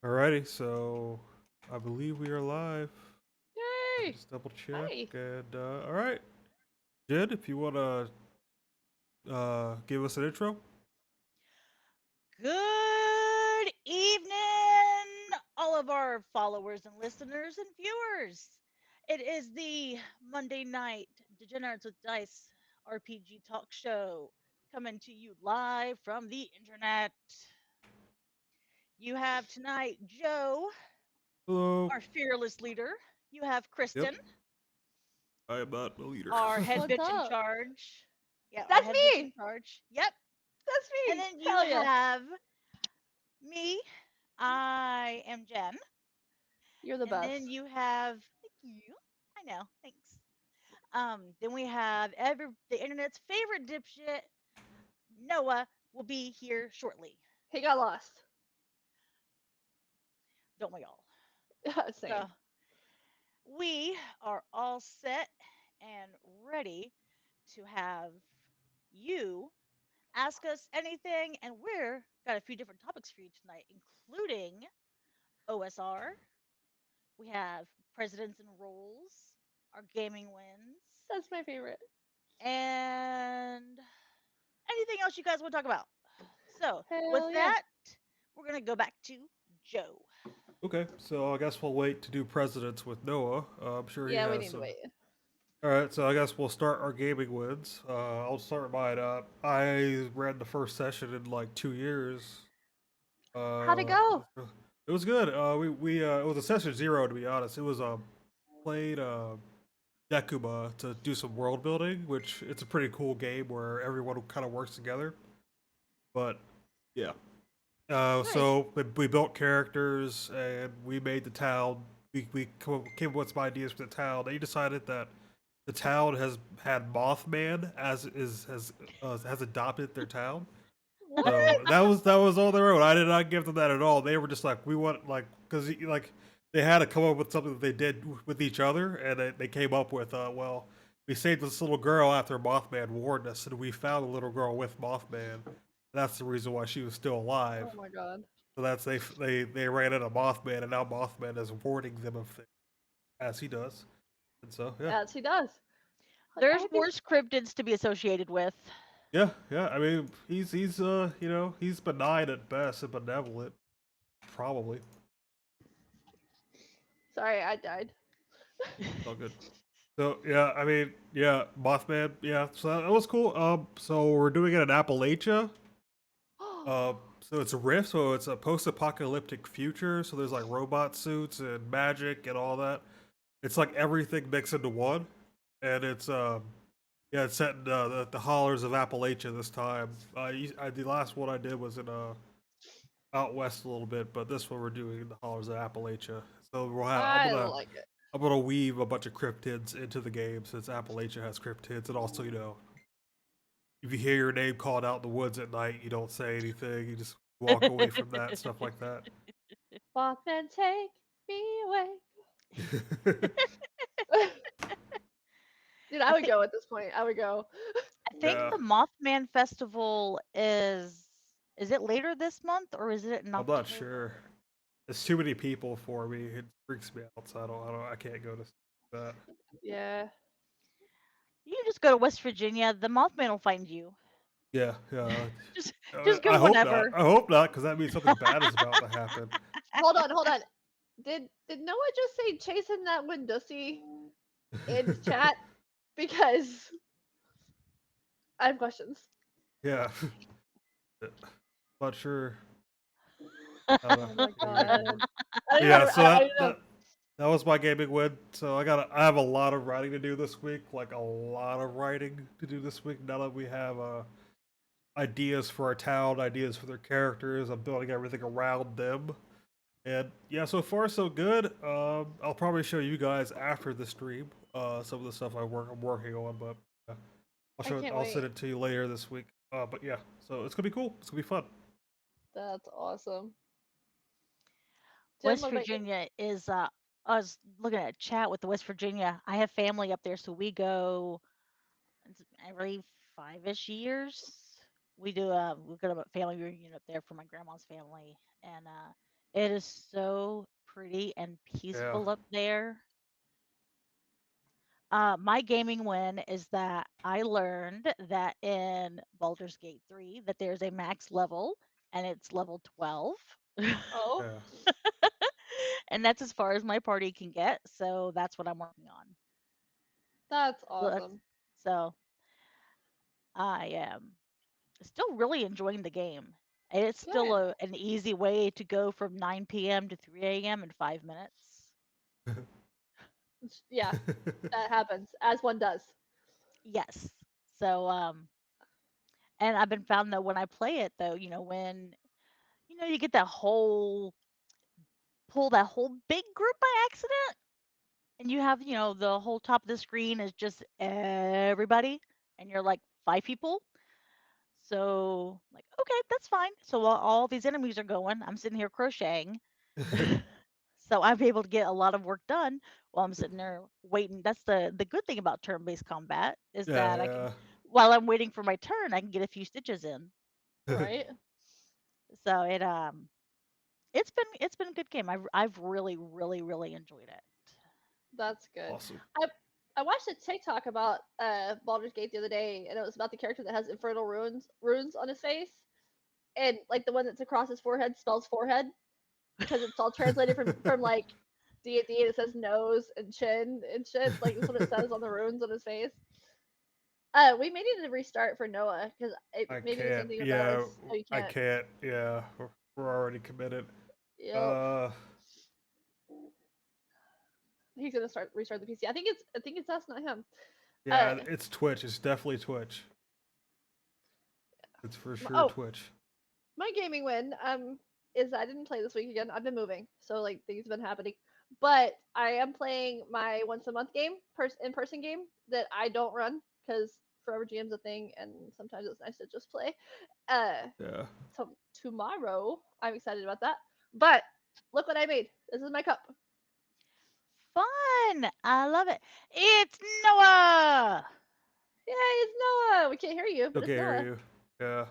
Alrighty, so I believe we are live. Let me Yay! just double check. Hi. And all right, Jed, if you want to give us an intro. Good evening, all of our followers and listeners and viewers. It is the Monday night Degenerates with Dice RPG talk show coming to you live from the internet. You have tonight Joe, Hello. our fearless leader. You have Yep. Kristen, I am not the leader. our head What's bitch in up? charge. Yeah, our That's head bitch in me! charge. Yep. That's And me! then you Hell yeah. have me. I am Jen. You're the And then best. you have thank you. I know, thanks. Then we have the internet's favorite dipshit, Noah, will be here shortly. He got lost. Don't we all? Same. So we are all set and ready to have you ask us anything, and we're got a few different topics for you tonight, including OSR. We have presidents and roles, our gaming wins, That's my favorite. and anything else you guys want to talk about. So, with Hell yeah. that, we're going to go back to Joe. Okay, so I guess we'll wait to do presidents with Noah. I'm sure he Yeah, we has need to some. wait. All right, so I guess we'll start our gaming wins. I'll start mine. I ran the first session in like 2 years. How'd it Uh, go? it was good. We it was a session zero, to be honest. It was played Dekuma to do some world building, which it's a pretty cool game where everyone kind of works together. But yeah, Nice. so we built characters and we made the town. We came up with some ideas for the town. They decided that the town has had Mothman has adopted their town. What? So that was all their own. I did not give them that at all. They were just like we want like because like they had to come up with something that they did with each other, and they came up with well, we saved this little girl after Mothman warned us, and we found the little girl with Mothman. That's the reason why she was still alive. Oh my god. So that's they ran into Mothman, and now Mothman is warning them of things as he does. And so yeah, As he does. Like, I There's hope he's. worse cryptids to be associated with. yeah. I mean he's he's benign at best and benevolent probably. Sorry, I died. It's all good. So yeah, I mean, yeah, Mothman, yeah. So that was cool. So we're doing it in Appalachia. Uh, so it's a rift. So it's a post-apocalyptic future. So there's like robot suits and magic and all that. It's like everything mixed into one, and it's yeah, it's set in the hollers of Appalachia this time. The last one I did was in out west a little bit, but this one we're doing in the hollers of Appalachia. So I like it. I'm gonna weave a bunch of cryptids into the game since Appalachia has cryptids, and also if you hear your name called out in the woods at night, you don't say anything. You just walk away from that stuff like that. Mothman, take me away. Dude, I I would think go at this point. I would go. I think Yeah, the Mothman Festival is it later this month or is it in I'm not October? sure. There's too many people for me. It freaks me out. So I can't go to that. Yeah. You can just go to West Virginia. The Mothman will find you. Yeah, yeah. Just just I go hope not. whenever. I hope not, because that means something bad is about to happen. Hold on, hold on. Did Noah just say chasing that Windussy in chat? Because I have questions. Yeah, not sure. I don't know. Oh my Yeah. god. I don't Yeah, know. so I don't know. that was my gaming win. So I have a lot of writing to do this week, like a lot of writing to do this week. Now that we have ideas for our town, ideas for their characters, I'm building everything around them. And yeah, so far so good. I'll probably show you guys after the stream some of the stuff I'm working on, but I can't I'll send wait. it to you later this week. But yeah, so it's gonna be cool. It's gonna be fun. That's awesome. Jen, West what about you? Virginia is I was looking at a chat with the West Virginia. I have family up there, so we go every 5-ish years. We've got a family reunion up there for my grandma's family, and It is so pretty and Yeah. peaceful up there. My gaming win is that I learned that in Baldur's Gate 3 that there's a max level and it's level 12. Oh, Yeah. And that's as far as my party can get, so that's what I'm working on. that's So that's awesome. so I am still really enjoying the game. And it's still Good. an easy way to go from 9 p.m. to 3 a.m. in 5 minutes. Yeah, that happens as one does. Yes. So and I've been found that when I play it though, when you get that whole pull that whole big group by accident and you have, the whole top of the screen is just everybody and you're like 5 people. So, like, okay, that's fine. So while all these enemies are going, I'm sitting here crocheting. So I'm able to get a lot of work done while I'm sitting there waiting. That's the good thing about turn-based combat is that I can, Yeah, while I'm waiting for my turn, I can get a few stitches in. yeah. Right? So it's been a good game. I've really really really enjoyed it. That's good. Awesome. I watched a TikTok about Baldur's Gate the other day, and it was about the character that has infernal runes on his face, and like the one that's across his forehead spells forehead because it's all translated from like D&D, and it says nose and chin and shit. Like that's what it says on the runes on his face. We may need to restart for Noah because it I made me the can't. same thing about Yeah, us. Oh, you I can't. can't. Yeah, we're already committed. Yep. Uh, He's gonna restart the PC. I think it's us, not him. Uh, yeah, it's Twitch. It's definitely Twitch. It's for sure oh, Twitch. my gaming win is I didn't play this week again. I've been moving, so like things have been happening. But I am playing my once a month game, in person game that I don't run because Forever GM's a thing, and sometimes it's nice to just play. Uh, Yeah. so tomorrow I'm excited about that. But look what I made. This is my cup. Fun. I love it. It's Noah. Yay, it's Noah. We can't hear you, but Still it's can't hear Noah. you. Yeah,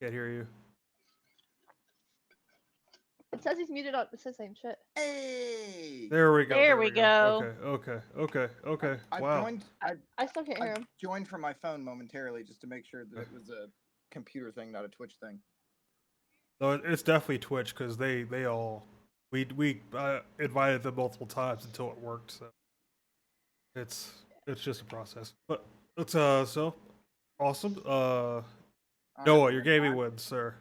can't hear you. It says he's muted on. It says same shit. Hey, There we go. There There we we go. go. Okay. I Wow. joined. I still can't I hear him. joined from my phone momentarily just to make sure that it was a computer thing, not a Twitch thing. No, it's definitely Twitch because they all we invited them multiple times until it worked. So it's just a process. But it's so awesome. All right, Noah, well, your then gaming wins, sir.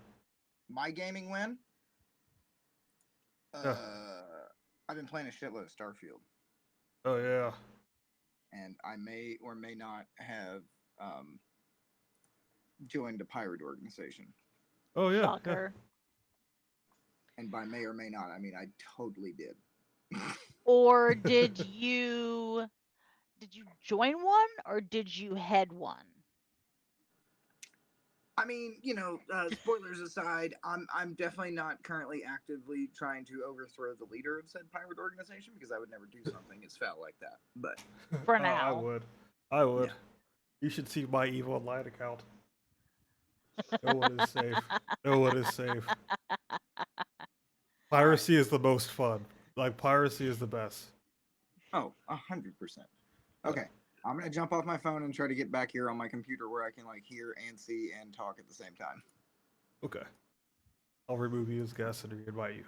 my gaming win. Yeah. I've been playing a shitload of Starfield, Oh yeah. and I may or may not have joined a pirate organization. Oh yeah. Shocker. And by may or may not, I mean I totally did. Or did you join one or did you head one? I mean, spoilers aside, I'm definitely not currently actively trying to overthrow the leader of said pirate organization because I would never do something as foul like that. But For I now. would. I would. Yeah. You should see my evil online account. No one is safe. No one is safe. Piracy is the most fun. Like piracy is the best. oh, 100%. Okay, I'm gonna jump off my phone and try to get back here on my computer where I can like hear and see and talk at the same time. Okay. I'll remove you as guest and re-invite you.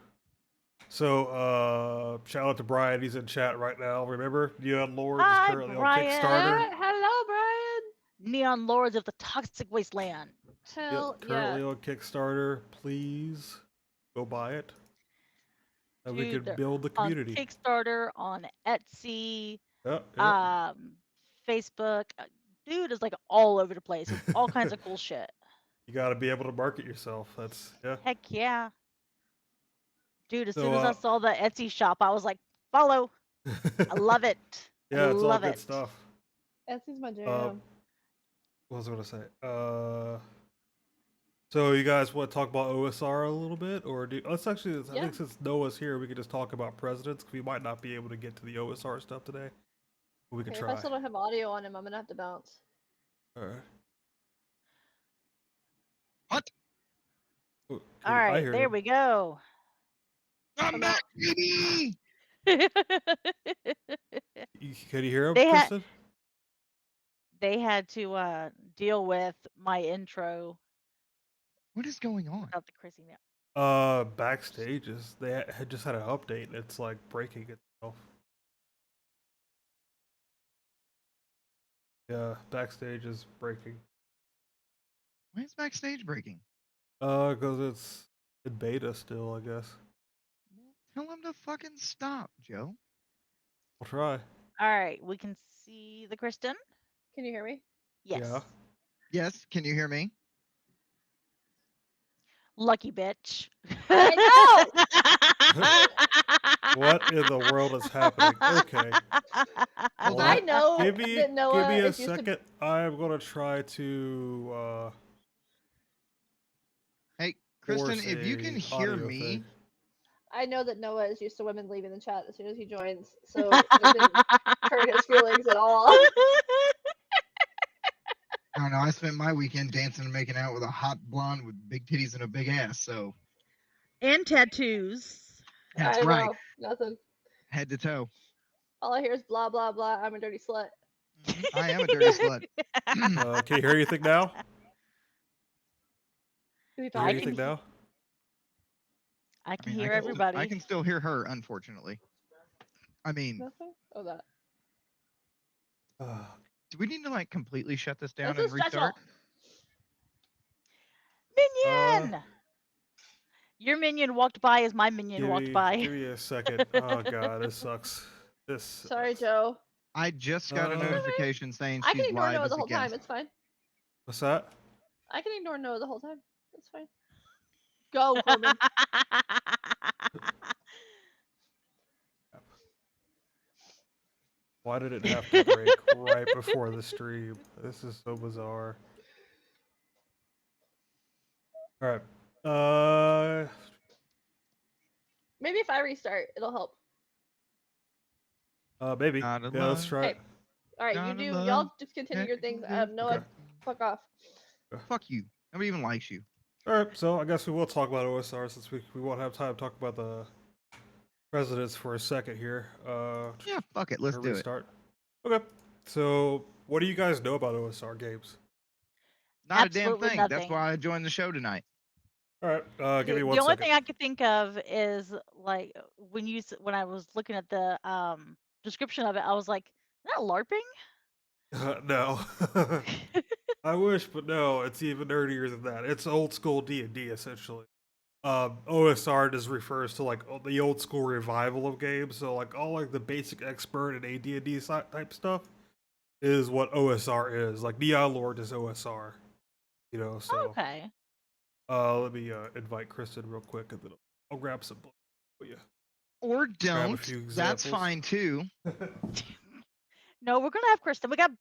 So, shout out to Brian. He's in chat right now. Remember, Neon Lords is Hi, currently on Brian. Kickstarter. Hello, Brian. Neon Lords of the Toxic Wasteland. Hell Yep, currently yeah. on Kickstarter. Please go buy it, and we Dude, can they're build the on community. Kickstarter, on Etsy, Yep. Facebook. Dude is like all over the place with all kinds of cool shit. You got to be able to market yourself. That's yeah. Heck yeah. Dude, as So, soon as I saw the Etsy shop, I was like, follow. I love it. I yeah, it's all love good it. stuff. Etsy's my Uh, jam. what was I gonna say? So you guys want to talk about OSR a little bit, or let's actually? I Yeah. think since Noah's here, we could just talk about presidents because we might not be able to get to the OSR stuff today, but we can Okay, if try. I still don't have audio on him, I'm gonna have to bounce. All right. What? Oh, All I right, hear there you. we go. I'm I'm back, out. baby. Can you hear him, They had Kristen? they had to deal with my intro What is going on? without the crazy now. Backstage is had just had an update. It's like breaking itself. Yeah, backstage is breaking. Why is backstage breaking? Because it's in beta still, I guess. Tell him to fucking stop, Joe. I'll try. All right, we can see the Kristen. Can you hear me? Yes. Yeah. Yes, can you hear me? Lucky bitch. What in the world is happening? Okay. Hold I on. know Give me, that Noah give me a is used to. second. I'm gonna try to Hey, Kristen, force if you can a hear audio me, thing. I know that Noah is used to women leaving the chat as soon as he joins, so it didn't hurt his feelings at all. I don't know. I spent my weekend dancing and making out with a hot blonde with big titties and a big ass. So And tattoos. that's I right, know nothing. head to toe. All I hear is blah blah blah. I'm a dirty slut. I am a dirty slut. Can you hear anything now? Is he Can you hear I talking? can anything now? I I can mean, hear I everybody. can still hear her, unfortunately. I mean, Nothing. Oh, that. do we need to like completely shut this down This and is special. restart? Minion! Your minion walked by as my minion walked by. Give me a second. Oh god, this sucks. This. Sorry, sucks. Joe. I just got a Okay. notification saying I can she's ignore live Noah as the a whole time. guest. It's fine. What's that? I can ignore Noah the whole time. It's fine. Go, Corbin. Why did it have to break right before the stream? This is so bizarre. All right. Maybe if I restart, it'll help. Maybe. Not Yeah, let's alone. try it. All right, you Not do. alone. Y'all just continue your things. Noah, Okay. fuck off. Fuck you. Nobody even likes you. All right. So I guess we will talk about OSR since we won't have time to talk about the presidents for a second here. Yeah, fuck it. Let's do it. restart. Okay. So what do you guys know about OSR games? Not Absolutely a damn thing. That's nothing. why I joined the show tonight. All right. Give me The one only second. thing I could think of is like when I was looking at the description of it, I was like, is that LARPing? No. I wish, but no. It's even nerdier than that. It's old school D&D essentially. OSR just refers to like the old school revival of games. So like all like the basic expert and AD&D type stuff is what OSR is. Like Neon Lord is OSR. You know. So Okay. let me invite Kristen real quick, and then I'll grab some books for you. Or a don't. few That's examples. fine too. No, we're gonna have Kristen. We got to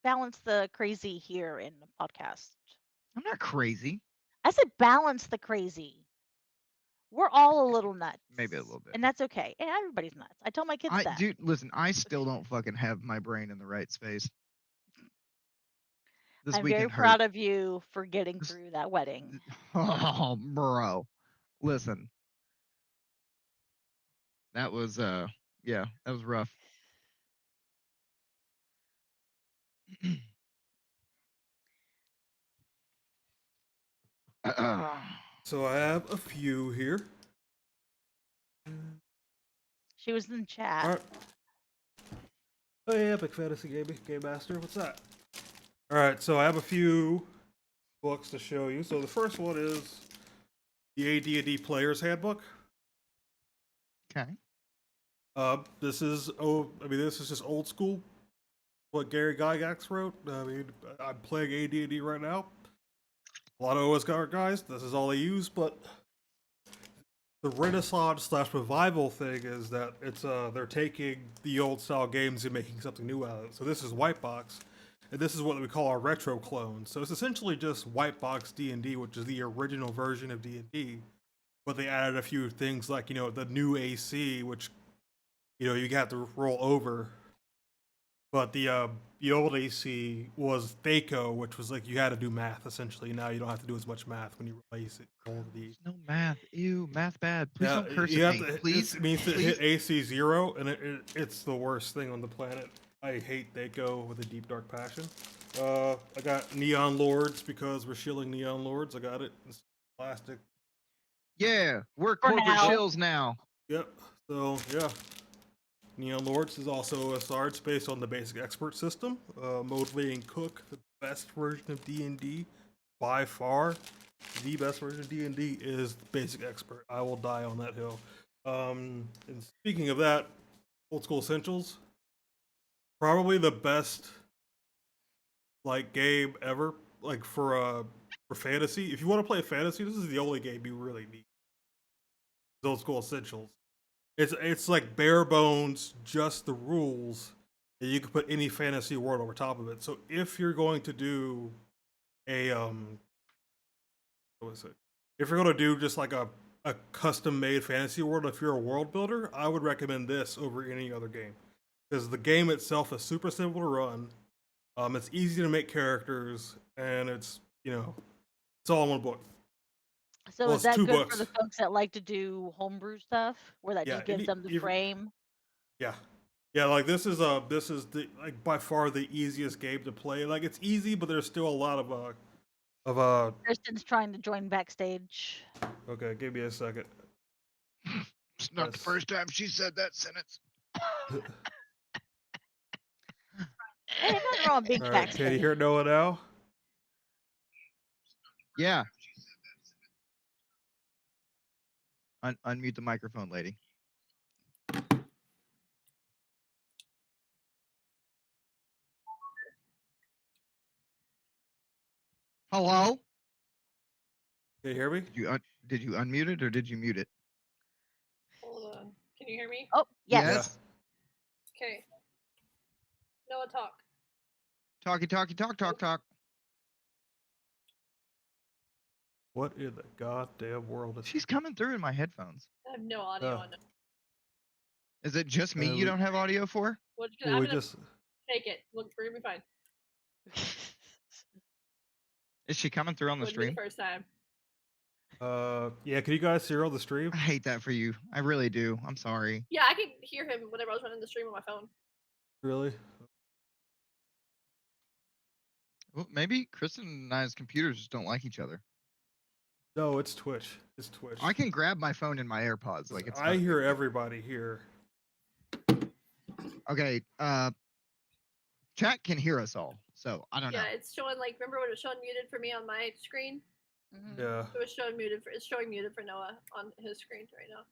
balance the crazy here in the podcast. I'm not crazy. I said balance the crazy. We're all a little nuts. Maybe a little bit. And that's okay. And everybody's nuts. I tell my kids that. Dude, listen, I still don't fucking have my brain in the right space. This I'm very weekend hurt. proud of you for getting through that wedding. Oh, bro. Listen. That was yeah, that was rough. So I have a few here. She was in chat. All right. Oh yeah, Epic Fantasy Game Master. What's that? All right, so I have a few books to show you. So the first one is the AD&D Player's Handbook. Okay. This is this is just old school. What Gary Gygax wrote. I mean, I'm playing AD&D right now. A lot of OSR guys. This is all they use, but the Renaissance / revival thing is that it's they're taking the old style games and making something new out of it. So this is Whitebox, and this is what we call a retro clone. So it's essentially just Whitebox D&D, which is the original version of D&D, but they added a few things like the new AC, which you have to roll over But the old AC was THACO, which was like you had to do math essentially. Now you don't have to do as much math when you replace it. All of the There's no math. Ew, math bad. Please don't curse you at have me. to. Please. It means to please. hit AC 0, and it's the worst thing on the planet. I hate THACO with a deep dark passion. I got Neon Lords because we're shilling Neon Lords. I got it. It's plastic. Yeah, we're For corporate now. shills now. Yep. So yeah, Neon Lords is also a SARD based on the basic expert system. Modely and Cook, the best version of D&D by far. The best version of D&D is basic expert. I will die on that hill. And speaking of that, Old School Essentials, probably the best like game ever. Like for fantasy, if you want to play fantasy, this is the only game you really need. Old School Essentials. It's like bare bones, just the rules, and you can put any fantasy world over top of it. So if you're going to do a what was it? If you're going to do just like a custom made fantasy world, if you're a world builder, I would recommend this over any other game because the game itself is super simple to run. It's easy to make characters, and it's it's all in one book. So Well, is it's that 2 good books. for the folks that like to do homebrew stuff, where that Yeah, just gives them the even- frame? Yeah. Yeah, like this is the like by far the easiest game to play. Like it's easy, but there's still a lot of Kristen's trying to join backstage. okay, give me a second. It's not the Yes. first time she said that sentence. Hey, nothing wrong with being All right, backstage. can you hear Noah now? Yeah. Unmute the microphone, lady. Hello? Can you hear me? Did you unmute it or did you mute it? Hold on. Can you hear me? Oh, yes. Yes. Okay. Noah, talk. Talkie, talkie, talk. What in the goddamn world is She's coming through in my headphones. I have no audio Oh. on it. Is it just me you we- don't have audio for? What, Well, I'm we gonna just fake it. Look, we're gonna be fine. Is she coming through on the Wouldn't be stream? the first time. yeah, can you guys hear on the stream? I hate that for you. I really do. I'm sorry. Yeah, I could hear him whenever I was running the stream on my phone. Really? Well, maybe Kristen and I's computers just don't like each other. No, it's Twitch. It's Twitch. I can grab my phone in my AirPods. Like it's. I not a big hear deal. everybody here. Okay. Chat can hear us all, so I don't know. Yeah, it's showing like remember when it was showing muted for me on my screen? Mhm. Yeah. It was showing muted for it's showing muted for Noah on his screen right now.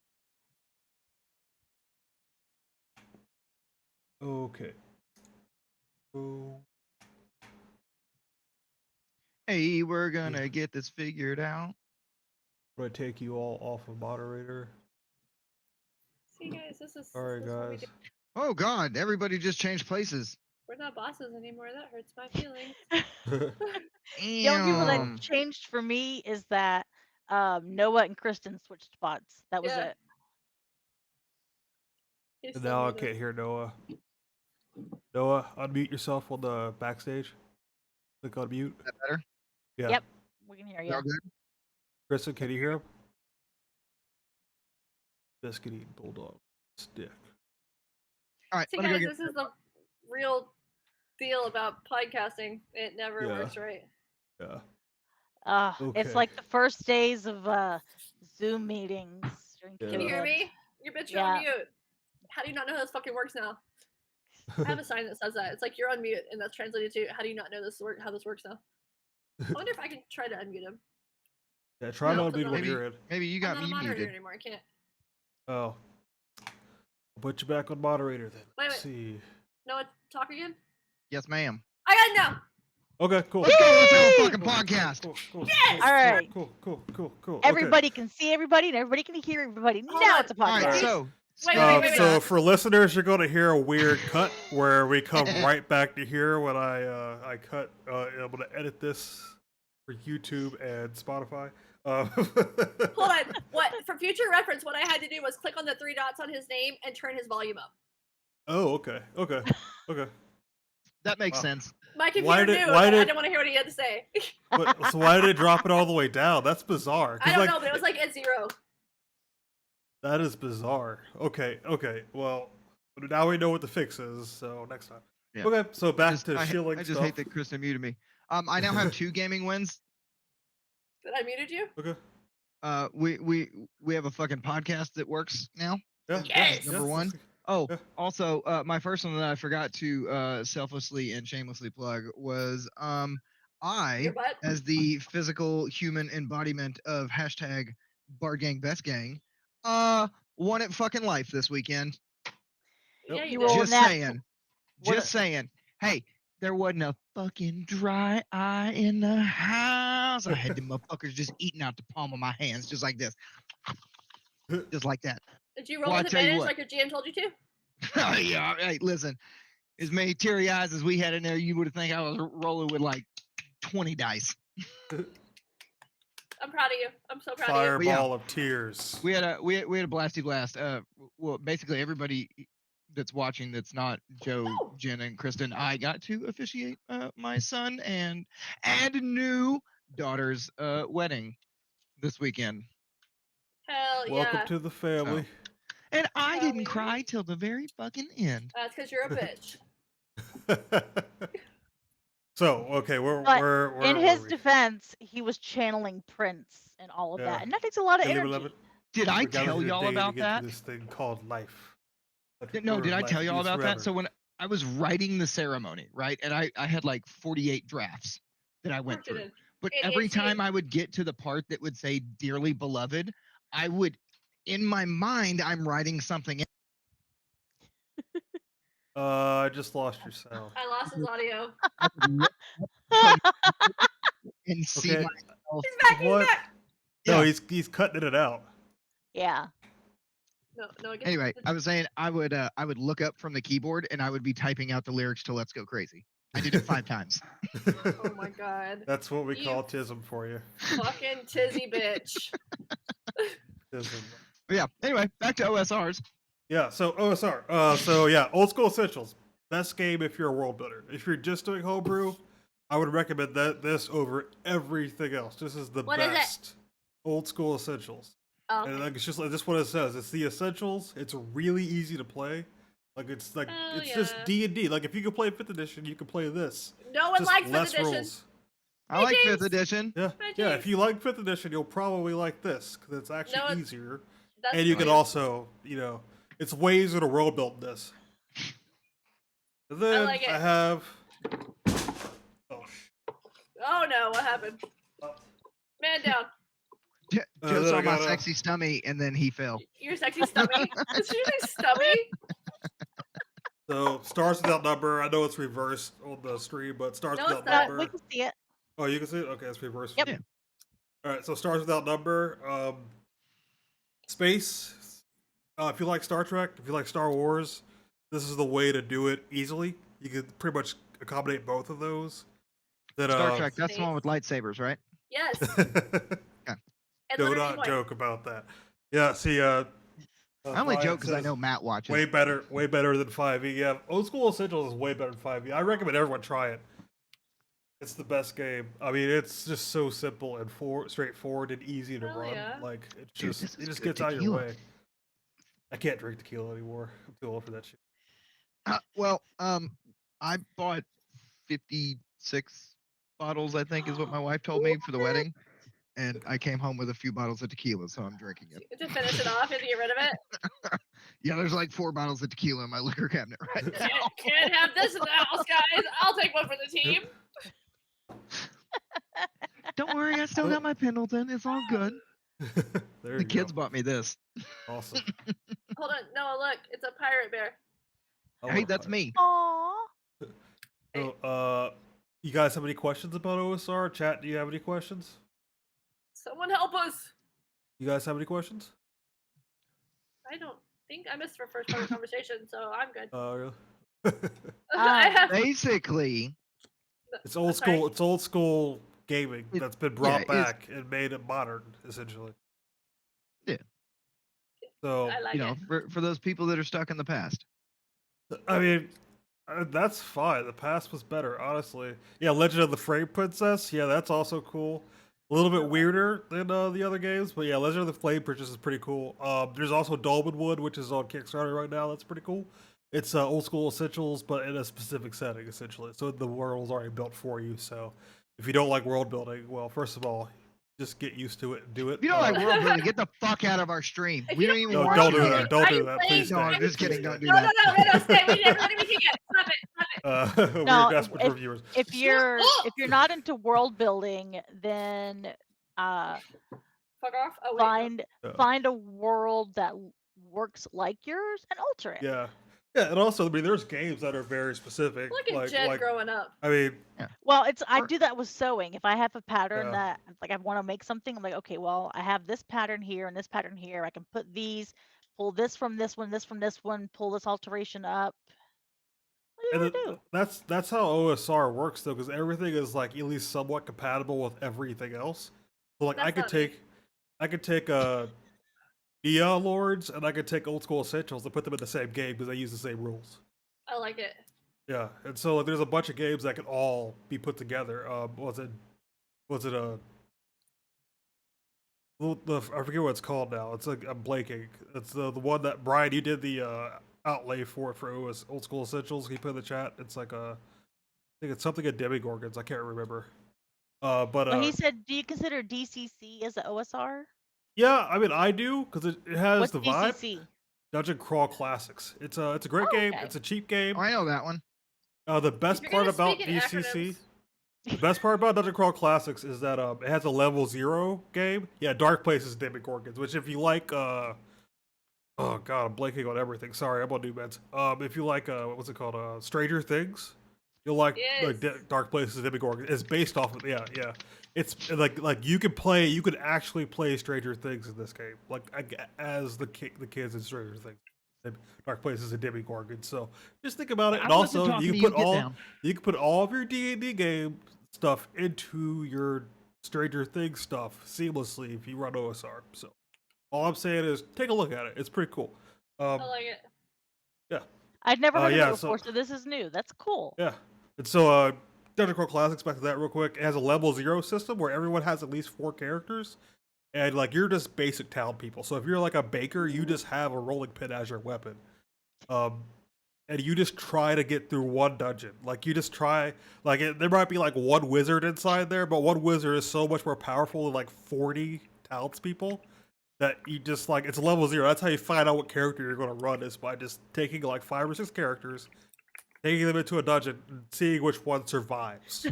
Okay. Oh. Hey, we're gonna get this figured out. Do I take you all off of moderator? See guys, this is Sorry, this is what we guys. do. Oh God! Everybody just changed places. We're not bosses anymore. That hurts my feelings. The only people Damn. that changed for me is that Noah and Kristen switched spots. That was Yeah. it. He's And still now I muted. can't hear Noah. Noah, unmute yourself on the backstage. Click on mute. Is that better? Yeah. Yep. We can hear Is you. that good? Kristen, can you hear him? Biscuit eating bulldog stick. All right. See Let me go guys, get. this is the real deal about podcasting. It never Yeah. works right. Yeah. It's Okay. like the first days of Zoom meetings during Yeah. Can you hear COVID. me? Your bitch, you're on Yeah. mute. How do you not know how this fucking works now? I have a sign that says that. It's like you're on mute, and that's translated to how do you not know how this works now? I wonder if I can try to unmute him. Yeah, try No, to it's unmute not. when Maybe- you're in. Maybe you I'm got not a me moderator muted. anymore. I can't. Oh. I'll put you back on moderator then. Wait, Let's wait. see. No, talk again. Yes, ma'am. I got it now. Okay, cool. Let's go. Let's have a Yay! fucking podcast. Cool. Yes! All right. Cool. Everybody can see everybody and everybody can hear everybody. Hold Now on. it's a All podcast. right. Alright. So. Wait, Okay. wait. So for listeners, you're going to hear a weird cut where we come right back to here when I cut. I'm going to edit this for YouTube and Spotify. Hold on. What for future reference? What I had to do was click on the 3 dots on his name and turn his volume up. Oh, okay. That makes Wow. sense. My Why computer did- knew, why but I did- didn't want to hear what he had to say. So why did it drop it all the way down? That's bizarre. 'Cause, I don't like, know, but it was like at 0. that is bizarre. Okay. Well, now we know what the fix is. So next time. Yeah. Okay. So back to I shilling just stuff. hate that Kristen muted me. I now have 2 gaming wins. That I muted you? Okay. We have a fucking podcast that works now. Yeah. Yes! Number 1. Oh, Yeah. also, my first one that I forgot to selflessly and shamelessly plug was I, Your butt? as the physical human embodiment of hashtag Bard Gang Best Gang, won at fucking life this weekend. Yeah, You you rolled did. Just nat- saying. what Just a- saying. Hey, there wasn't a fucking dry eye in the house. I had them motherfuckers just eating out the palm of my hands, just like this. Just like that. Did you roll Well, I with tell you advantage what. like your GM told you to? Yeah, hey, listen. As many teary eyes as we had in there, you would have think I was rolling with like 20 dice. I'm proud of you. I'm so proud of Fireball Yeah. of tears. We had a blasty blast. Well, basically everybody that's watching that's not Joe, Oh. Jen, and Kristen, I got to officiate my son and new daughter's wedding this weekend, you. Hell Welcome yeah. to the family. and I didn't Hallelujah. cry till the very fucking end. That's because you're a bitch. So okay, But we're In were his we? defense, he was channeling Prince and all of Yeah. that, and that takes a lot of Hey, energy. beloved, Did I we gathered tell here y'all today to about get that? through this thing called life. No, did I tell y'all about that? So So when I was writing the ceremony, right, and I had like 48 drafts that I went Of course you through. did. But And every it's time you. I would get to the part that would say "dearly beloved," I would, in my mind, I'm writing something. I just lost your sound. I lost his audio. And see Okay. myself. He's back. He's What? back. No, Yeah. he's cutting it out. Yeah. No. It gets, Anyway, I was saying I would look up from the keyboard and I would be typing out the lyrics to "Let's Go Crazy." I did it 5 times. Oh my god. That's what we You- call tism for you. Fucking tizzy bitch. Tism. But yeah. Anyway, back to OSRs. Yeah. So OSR. So yeah, old school essentials. Best game if you're a world builder. If you're just doing homebrew, I would recommend this over everything else. This is the What is it? best old school essentials. Oh, And like it's just like this what it says. It's the essentials. It's really easy to play. Like it's Hell just yeah. D&D. Like if you can play 5th edition, you can play this. no one Just likes less 5th edition. rules. I like James. 5th edition. Yeah, Hi, yeah. James. If you like 5th edition, you'll probably like this because it's actually No, easier, That's and you can fine. also, it's way easier to world build this. And then like it. I have. Oh, Oh no, what happened? Man down. Joe then saw I my got, sexy stummy and then he fell. Your sexy stummy. Did you say stummy? so stars without number. I know it's reversed on the stream, but stars No, without it's not. number. We can see it. Oh, you can see it. Okay, it's reversed. Yep. for me. All right, so stars without number. Space. If you like Star Trek, if you like Star Wars, this is the way to do it easily. You can pretty much accommodate both of those. That Star Trek, that's the one with lightsabers, right? Yes. And Do literally not what? joke about that. Yeah, see, I only Brian joke because I says know Matt watches. way better than 5e. Yeah, Old School Essentials is way better than 5e. I recommend everyone try it. It's the best game. I mean, it's just so simple and straightforward and easy to Hell run. yeah. Like it Dude, just this it is just good gets out of your tequila. way. I can't drink tequila anymore. I'm too old for that shit. Well, I bought 56 bottles, I think is what my wife told me for the wedding. And I came home with a few bottles of tequila, so I'm drinking it. To finish it off, you have to get rid of it. Yeah, there's like 4 bottles of tequila in my liquor cabinet right now. Can't have this in the house, guys. I'll take one for the team. Don't worry, I still got my Pendleton. It's all good. There you The kids go. bought me this. Awesome. Hold on. No, look. It's a pirate bear. I Hey, wanna that's try it. me. Aww. So, you guys have any questions about OSR? Chat, do you have any questions? Someone help us. You guys have any questions? I don't think I missed our first part of the conversation, so I'm good. Really? I have. Basically, It's old Sorry? school. It's old school gaming It- that's been brought it's- back and made it modern, essentially. Yeah. So I like you know, it. for those people that are stuck in the past. I mean, That's fine. The past was better, honestly. Yeah, Legend of the Flame Princess. Yeah, that's also cool. A little bit weirder than the other games, but yeah, Legend of the Flame Princess is pretty cool. There's also Dolmenwood, which is on Kickstarter right now. That's pretty cool. It's old school essentials, but in a specific setting, essentially. So the world's already built for you. So if you don't like world building, well, first of all, just get used to it and do it. If you don't like world building, get the fuck out of our stream. If We you don't even no, want don't you do here. that. Don't Are do you that. playing- Please No, stay. I'm just Please kidding. stay. Don't do No, that. no, stay. We never let me kick it. Stop it. We're No, desperate if- reviewers. If you're not into world building, then Fuck off. Oh wait. find Yeah. find a world that works like yours and alter it. Yeah, yeah, and also, I mean, there's games that are very specific. Look at like, Jen growing up. I mean, Well, I Or- do that with sewing. If I have a pattern Yeah. that like I want to make something, I'm like, okay, well, I have this pattern here and this pattern here. I can put these, pull this from this one, this from this one, pull this alteration up. What do you and want to do? that's how OSR works though, because everything is like at least somewhat compatible with everything else. So like I That's could not me. take Neon Lords and I could take Old School Essentials and put them in the same game because they use the same rules. I like it. Yeah, and so like, there's a bunch of games that can all be put together. Was it I forget what it's called now. It's like I'm blanking. It's the one that Brian, you did the outlay for it for Old School Essentials. Can you put in the chat? It's like I think it's something at Demigorgons. I can't remember. But Well, he said, do you consider DCC as an OSR? yeah, I mean I do because it has What's the vibe. DCC? Dungeon Crawl Classics. It's a great Oh, game. okay. It's a cheap game. Oh, I know that one. The best you're part gonna about speak in DCC. acronyms- The best part about Dungeon Crawl Classics is that it has a level 0 game. Yeah, Dark Places Demigorgons, which if you like oh god, I'm blanking on everything. Sorry, I'm on new meds. If you like what's it called? Stranger Things, you'll like Yes. Dark Places Demigorgons. It's based off of yeah. It's like you could actually play Stranger Things in this game, like as the kids in Stranger Things. Dark Places and Demigorgons. So just think about it, and I wasn't also talking you to can put Get all down. you can put all of your D&D game stuff into your Stranger Things stuff seamlessly if you run OSR. So all I'm saying is take a look at it. It's pretty cool. I like it. I'd never heard yeah, of it so- before, so this is new. That's cool. Yeah. And so Dungeon Crawl Classics, back to that real quick, it has a level 0 system where everyone has at least 4 characters. And like you're just basic town people. So if you're like a baker, you just have a rolling pin as your weapon. And you just try to get through one dungeon. Like you just try, like there might be like one wizard inside there, but one wizard is so much more powerful than like 40 townspeople that you just like it's level 0. That's how you find out what character you're going to run is by just taking like 5 or 6 characters, taking them into a dungeon, and seeing which one survives.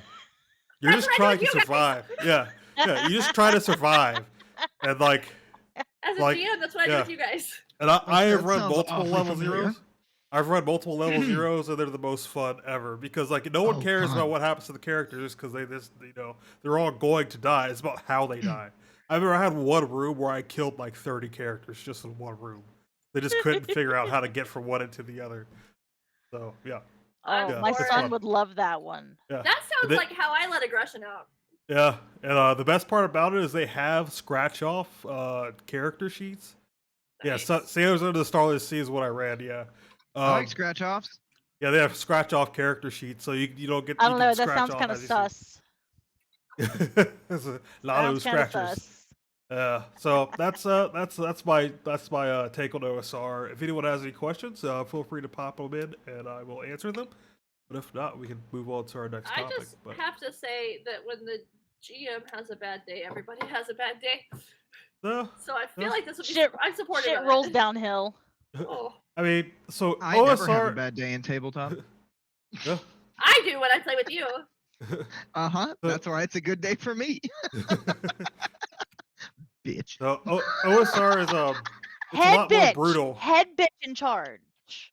You're That's just what I trying do to with you guys. survive. Yeah, you just try to survive, and like. As a Like, GM, that's what I do yeah. with you guys. And I have That run sounds multiple awfully level familiar. zeros. I've run multiple level zeros, and they're the most fun ever because like no one Oh, cares God. about what happens to the characters because they just they're all going to die. It's about how they die. I've ever had one room where I killed like 30 characters just in one room. They just couldn't figure out how to get from one into the other. So yeah, Oh, Yeah, my it's son fun. would love that one. yeah, That sounds they- like how I let aggression out. yeah. And the best part about it is they have scratch off character sheets. Yeah, so, Nice. Sailors Under the Starless Sea is what I read. Yeah. I like scratch offs. Yeah, they have scratch off character sheets, so you don't get. I you don't can know. That scratch sounds off kind of as you see. sus. There's a lot of Sounds kind of scratchers. sus. So that's my take on OSR. If anyone has any questions, feel free to pop them in, and I will answer them. But if not, we can move on to our next I topic. just But have to say that when the GM has a bad day, everybody has a bad day. So I feel Yeah. like this would be. Shit- I'm supportive Shit of rolls it. downhill. Oh, I mean, so I never have a OSR. bad day in tabletop. Yeah. I do when I play with you. Uh huh. That's why it's a good day for me. Bitch. So OSR is it's a Head lot bitch. more brutal. Head bitch in charge.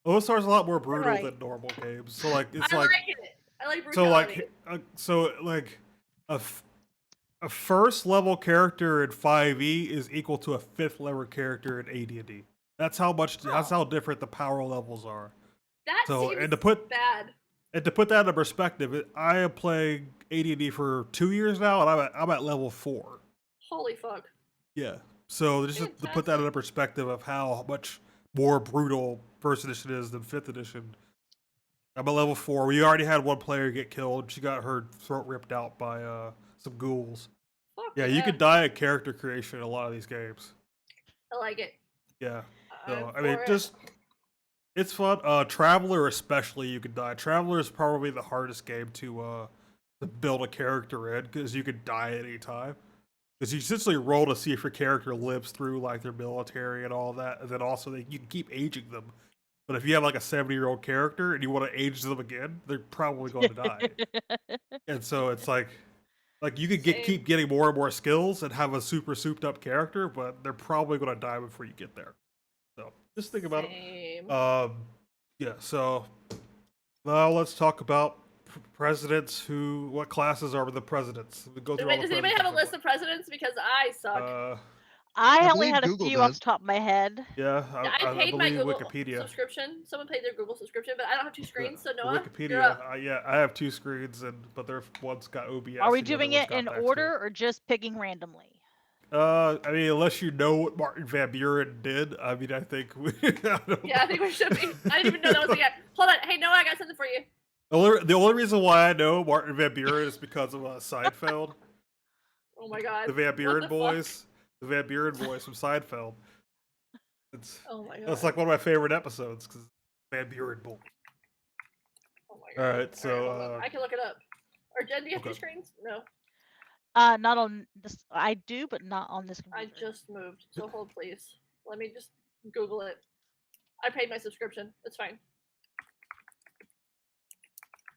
OSR is a lot more brutal right. than normal games. So like it's I like like it. I like so brutality. like a first level character in 5e is equal to a 5th level character in AD&D. That's how much that's how different the power levels are. that so, seems and to put- bad. And to put that into perspective, I am playing AD&D for 2 years now, and I'm at level 4. Holy fuck. Yeah. So just to put that into perspective of how much more brutal first edition is than 5th edition. I'm at level 4. We already had one player get killed. She got her throat ripped out by some ghouls. Fuck Yeah, you could die at character creation in a lot of these games. I like it. Yeah. I'm So I mean, for it. just it's fun. Traveler especially, you could die. Traveler is probably the hardest game to build a character in because you could die at any time. Because you essentially roll to see if your character lives through like their military and all that, and then also you can keep aging them. But if you have like a 70-year-old character and you want to age them again, they're probably going to die. And so it's like you could Same. keep getting more and more skills and have a super souped up character, but they're probably going to die before you get there. So just think about it. Same. Yeah. So now let's talk about presidents. What classes are the presidents? We go through all the Does anybody have a presidents list of presidents? Because I suck. real quick. I I only believe had a Google few off does. the top of my head. Yeah, Yeah, I paid my believe Google Wikipedia. subscription. Someone paid their Google subscription, but I don't have 2 screens. So The Noah, you're Wikipedia. up. Yeah, I have 2 screens, but one's got OBS. Are we and the other doing one's it got in Backstory. order or just picking randomly? I mean, unless you know what Martin Van Buren did, I mean, I think Yeah, I think we should be. I didn't even know that was a guy. Hold on. Hey, Noah, I got something for you. The only reason why I know Martin Van Buren is because of Seinfeld. Oh my god. The Van What Buren the boys. The Van Buren boys from Seinfeld. It's Oh my god. That's like one of my favorite episodes because Van Buren boy. Oh my god. Alright, so, hold on. I can look it up. Or Jen, do you have 2 okay. screens? No. Not on this. I do, but not on this I computer. just moved. So hold, please. Let me just Google it. I paid my subscription. It's fine.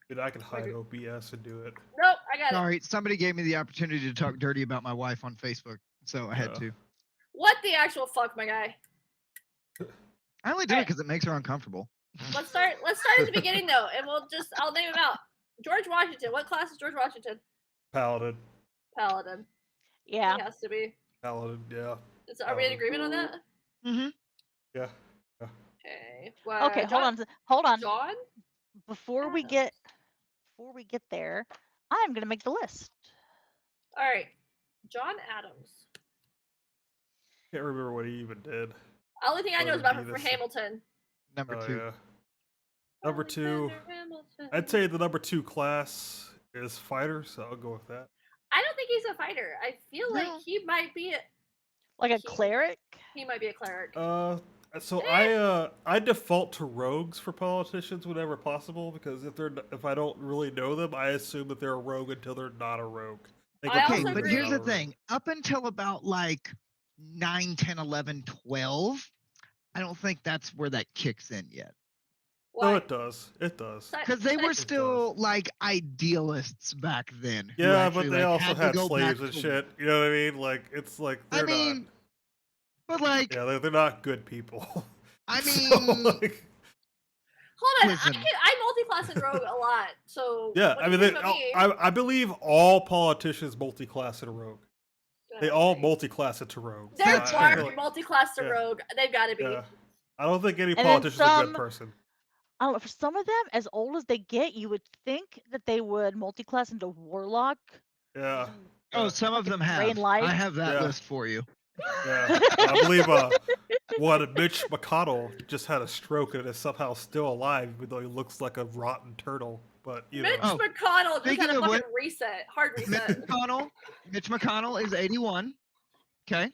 Dude, I can hide Maybe- OBS and do it. Nope, I got it. Sorry, somebody gave me the opportunity to talk dirty about my wife on Facebook, so I had Yeah. to. What the actual fuck, my guy? I only do it Alright. because it makes her uncomfortable. Let's start at the beginning though, and I'll name him out. George Washington. What class is George Washington? Paladin. Paladin. Yeah. He has to be. Paladin, yeah. Are we in Paladin. agreement on that? Mm-hmm. Yeah. Okay. Well, Okay, hold on. John? Before we Adams. get there, I'm gonna make the list. Alright. John Adams. Can't remember what he even did. The only thing I know is What about would him be for this? Hamilton. Number Oh, 2. yeah. Number 2. Alexander Hamilton. I'd say the number 2 class is fighter, so I'll go with that. I don't think he's a fighter. I feel No. like he might be Like a He- cleric. a cleric. So Eh. I default to rogues for politicians whenever possible because if I don't really know them, I assume that they're a rogue until they're not a rogue. They I can also Okay, prove but they're here's not the a rogue. thing. Up until about like 9, 10, 11, 12, I don't think that's where that kicks in yet. Why? No, it does. It does. Because they were does. still like idealists back then. who Yeah, actually, but they like, also to had go back slaves and to- shit. You know what I mean? Like it's like I they're mean, but like, not. Yeah, they're not good people. I So, mean, like, Hold on, Listen. I multi-class and rogue a lot, so yeah, what I do mean, you think about me? I believe all politicians multi-class in rogue. They all Okay. multi-class into rogue. They're That's I feel dark like- multi-class to yeah. rogue. They've got to be. Yeah. I don't think any then politician's a some- good person. I don't know. For some of them, as old as they get, you would think that they would multi-class into warlock. Yeah. oh, some of them have. drain life. I have that Yeah. list for you. Yeah, I believe Mitch McConnell just had a stroke and is somehow still alive, even though he looks like a rotten turtle. But you Mitch know, Oh, McConnell just speaking had a of fucking what- reset, hard reset. Mitch McConnell is 81. Okay.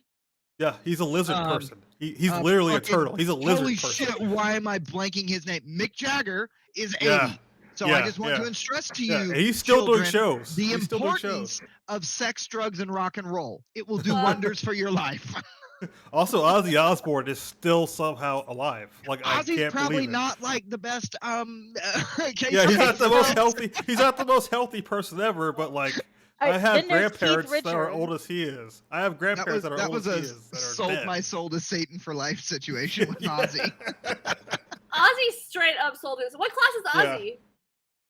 yeah, he's a lizard Um, person. He's literally a fucking- turtle. He's a lizard Holy person. shit! Why am I blanking his name? Mick Jagger is 80. Yeah, So yeah, I just want yeah. to stress to Yeah, you, and he's still doing children, shows. the He's still doing importance shows. of sex, drugs, and rock and roll. It will do Uh, wonders for your life. Also, Ozzy Osbourne is still somehow alive. Like I Ozzy's can't probably believe it. not like the best. Case Yeah, he's of not the it. most healthy. He's not the most healthy person ever. But like, I have then there's Keith grandparents that are Richards. old as he is. I have grandparents that, are that old was as a he is that are sold dead. my soul to Satan for life situation with Ozzy. Ozzy straight up sold his. What class is Yeah. Ozzy?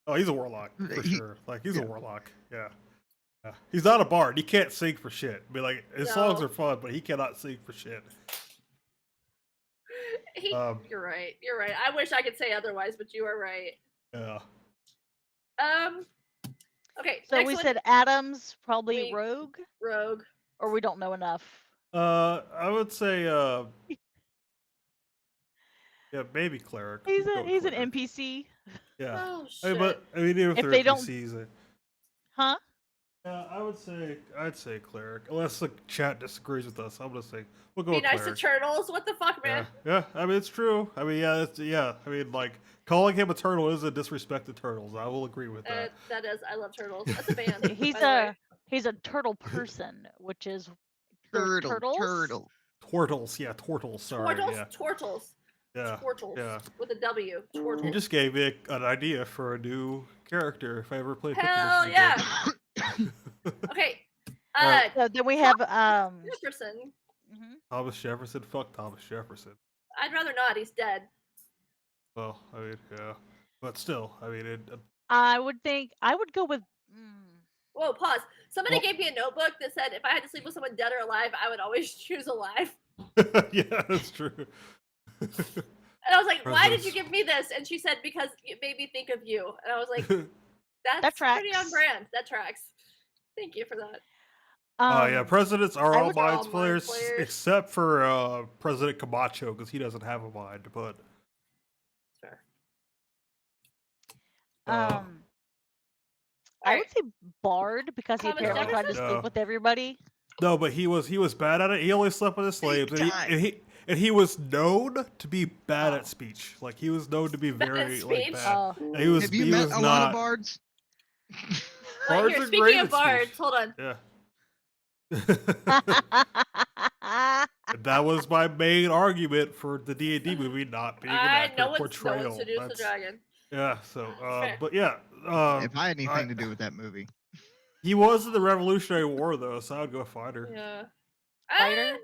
Oh, he's a warlock for He- sure. Like he's a yeah. warlock. Yeah. Yeah. He's not a bard. He can't sing for shit. I mean, like his songs No. are fun, but he cannot sing for shit. You're right. You're right. I wish I could say otherwise, but you are right. Yeah. Okay. So next we one, said Adams, probably We- rogue, rogue. or we don't know enough. I would say yeah, maybe cleric. He's We'll go an cleric. NPC. Yeah. Oh I mean, shit. but I mean, even if, If they're they don't- NPCs, Huh? yeah, I'd say cleric. Unless the chat disagrees with us, I'm gonna say we'll go Be with nice cleric. to turtles. What the fuck, Yeah, man? yeah. I mean, it's true. I mean, yeah, yeah. I mean, like calling him a turtle is a disrespect to turtles. I will agree with that. That is. I love turtles. That's a band. He's by the way. he's a turtle person, which is there's Turtle, turtles. turtle. Tortles, yeah, tortles. Sorry, Tortles. yeah, Tortles. yeah, Tortles. yeah. With a W. Tortles. You just gave me an idea for a new character if I ever play. Hell yeah. Okay. Alright. So then we have Jefferson. mhm. Thomas Jefferson. Fuck Thomas Jefferson. I'd rather not. He's dead. Well, I mean, yeah, but still, I mean, I would think I would go with. Whoa, pause. Somebody Well- gave me a notebook that said if I had to sleep with someone dead or alive, I would always choose alive. yeah, that's true. And I was like, why did you Presidents. give me this? And she said, because it made me think of you. And I was like, that's That pretty on tracks. brand. That tracks. Thank you for that. Oh yeah, presidents are I all would- All minds mind players, players. except for President Camacho because he doesn't have a mind. But Fair. uh, I Alright. would say Bard because he Thomas apparently tried to Jefferson? sleep No. with everybody. no, but he was bad at it. He only slept with his slaves, Big and time. he was known to be bad Oh. at speech. Like he was known to be Bad at very like speech? bad. Oh, He was Have you he met was a lot not. of bards? Bards Here, are speaking great of at bards, speech. hold on. Yeah. And that was my main argument for the D&D movie not being an No accurate one's portrayal. seduced the That's- dragon. yeah. So, Fair. but yeah, If I had anything I- to do with that movie. he was in the Revolutionary War though, so I'd go fighter. Yeah. Fighter?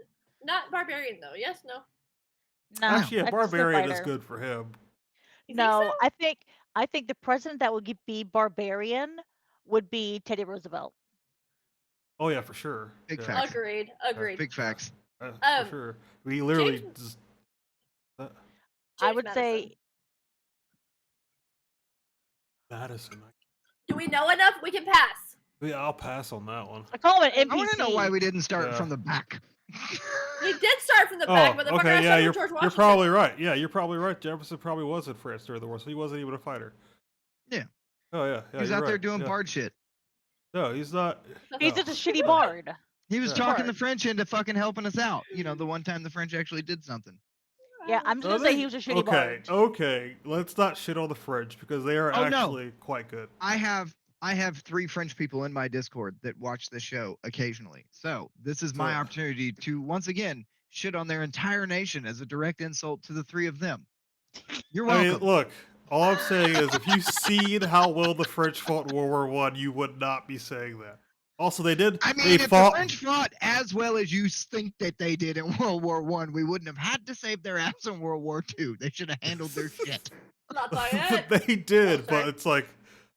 Not barbarian though. Yes, no. no, Actually, yeah, I'd just go barbarian is fighter. good for him. You think No, so? I think the president that would be barbarian would be Teddy Roosevelt. Oh yeah, for sure. Big yeah, facts. Agreed. Agreed. Big facts. for sure. We literally James- just. I James would Madison. say Madison. Do we know enough? We can pass. Yeah, I'll pass on that one. I call him an I want to know why NPC. we didn't start Yeah. from the back. We did start from the back, Oh, motherfucker. okay, I yeah, started you're, with George you're Washington. probably right. Yeah, you're probably right. Jefferson probably was in France during the war, so he wasn't even a fighter. Yeah. Oh yeah, yeah. He's you're out there right, doing yeah. bard shit. No, he's not. He's no. just a shitty bard. He was Yeah. talking the Bard. French into fucking helping us out. You know, the one time the French actually did something. Yeah, I'm just Oh, gonna say they- he was a shitty okay, bard. okay. Let's not shit on the French because they are Oh, no. actually quite good. I have 3 French people in my Discord that watch the show occasionally. So this is my So- opportunity to once again shit on their entire nation as a direct insult to the 3 of them. You're I welcome. mean, look. All I'm saying is, if you've seen how well the French fought in World War One, you would not be saying that. Also, they did. I mean, they if fought. the French fought as well as you think that they did in World War One, we wouldn't have had to save their ass in World War Two. They should have handled their shit. Not by it. They did, Okay. but it's like,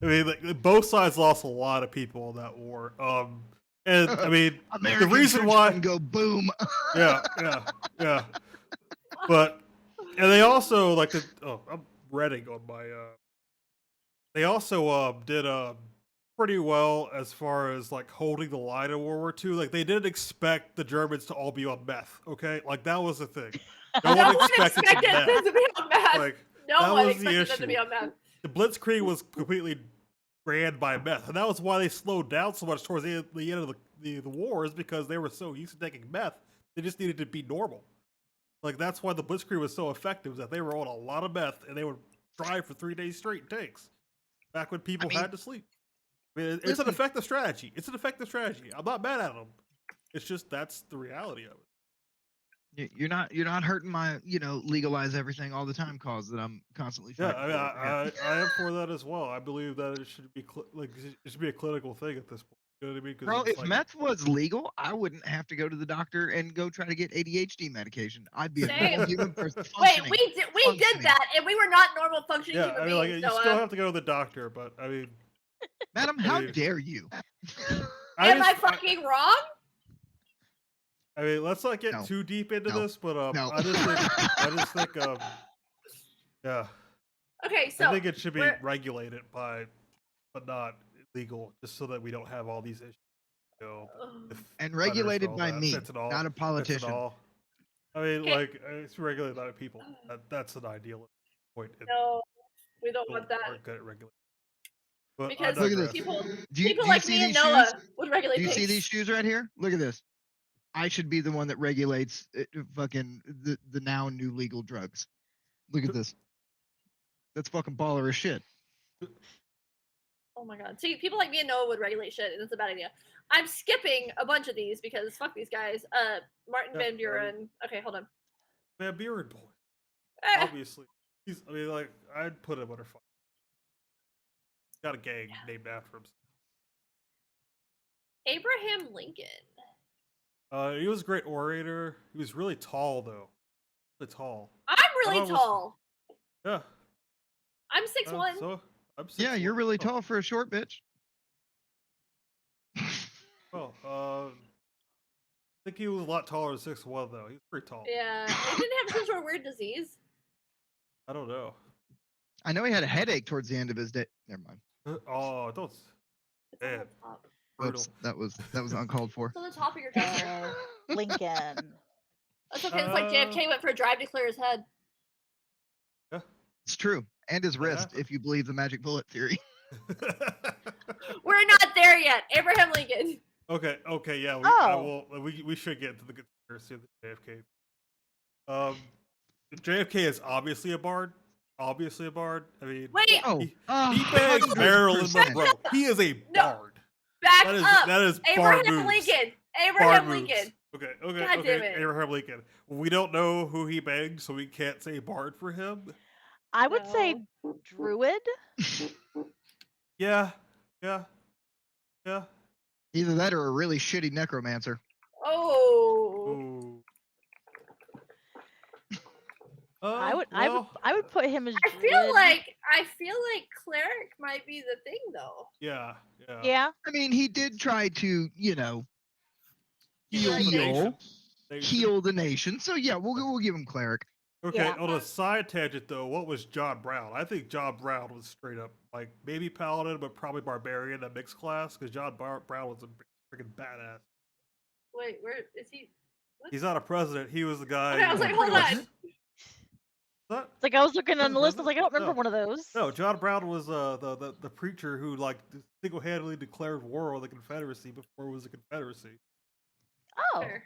I mean, like, both sides lost a lot of people in that war. And I mean, American the reason troops why, didn't go boom. yeah. But and they also like the. Oh, I'm reading on my. They also did pretty well as far as like holding the line in World War II. Like they didn't expect the Germans to all be on meth. Okay, like that was the thing. No No one one expected expected meth. them to be on meth. Like No that one was the expected them to be issue. on meth. the Blitzkrieg was completely ran by meth, and that was why they slowed down so much towards the end of the war, is because they were so used to taking meth, they just needed to be normal. Like that's why the Blitzkrieg was so effective, is that they were on a lot of meth and they would drive for 3 days straight in tanks. Back when people mean, had to sleep. I mean, it's listen- an effective strategy. It's an effective strategy. I'm not mad at them. It's just that's the reality of it. You're not hurting my legalize everything all the time cause that I'm constantly Yeah, fighting. I mean, for. I am for that as well. I believe that it should be it should be a clinical thing at this point. You know what I mean? 'Cause Bro, it's if like- meth was legal, I wouldn't have to go to the doctor and go try to get ADHD medication. I'd be a Same. normal human person. Wait, functioning. we did Functioning. that, and we were not normal functioning yeah, human I mean, like beings. you Noah. still have to go to the doctor, but I mean, Madam, how mean- dare you? Am I fucking wrong? I mean, let's not get No. too deep into No. this, but No. I just think, yeah, Okay, I so think it should be we're- regulated but not illegal, just so that we don't have all these issues. You know, with And fighters regulated all by that, me, fentanyl, not a politician. fentanyl. I mean, Okay. like it's regulated by people. That's an ideal point. no, We don't people want that. aren't good at regulating. But Because Look at digress. this. people Do you, people do you like see me and these Noah shoes? would regulate Do you see things. these shoes right here? Look at this. I should be the one that regulates fucking the now new legal drugs. Look at this. That's fucking baller as shit. Oh my god. See, people like me and Noah would regulate shit, and it's a bad idea. I'm skipping a bunch of these because fuck these guys. Martin Yeah, Van I mean- Buren. Okay, hold on. Van Buren boy. Eh, Obviously. I mean, like, I'd put him under fire. He's got a gang named after him. Abraham Lincoln. He was a great orator. He was really tall, though. Really tall. I'm really was- tall. Yeah. I'm 6'1". So I'm 6'1". Yeah, you're really Oh, tall for a short bitch. Well, I think he was a lot taller than 6'1", though. He's pretty tall. Yeah, he didn't have some sort of weird disease. I don't know. I know he had a headache towards the end of his day. Never mind. Oh, don't. It's on Man. the top. Brutal. Oops, that was uncalled for. It's on the top of your dresser. Lincoln. That's okay. It's like JFK went for a drive to clear his head. It's true, and his That wrist, happened. if you believe the magic bullet theory. We're not there yet. Abraham Lincoln. Okay, yeah. Oh. We should get into the conspiracy of the JFK. JFK is obviously a bard. Obviously a bard. I mean, Wait, Oh, he 100%. begs Marilyn Monroe. He is a No. bard. back That is up. that is bard Abraham moves. Lincoln. Bard Abraham moves. Lincoln. Okay, God damn okay. it. Abraham Lincoln. We don't know who he begged, so we can't say bard for him. I would say No. druid. Yeah. Either that or a really shitty necromancer. Oh. Ooh. I would well, I would put him as I druid. feel like cleric might be the thing though. Yeah. Yeah. I mean, he did try to, Heal the heal Nation. heal the nation. So yeah, we'll give him cleric. Okay, Yeah. on a side tangent though, what was John Brown? I think John Brown was straight up like maybe paladin, but probably barbarian, that mixed class, because John Brown was a freaking badass. Wait, where is he? What? He's not a president. He was the guy. Okay, I was who like, pretty hold much- on. What? It's like I was looking on the list. I was like, I don't remember No. one of those. No, John Brown was the preacher who like single-handedly declared war on the Confederacy before it was a Confederacy. Oh. Fair.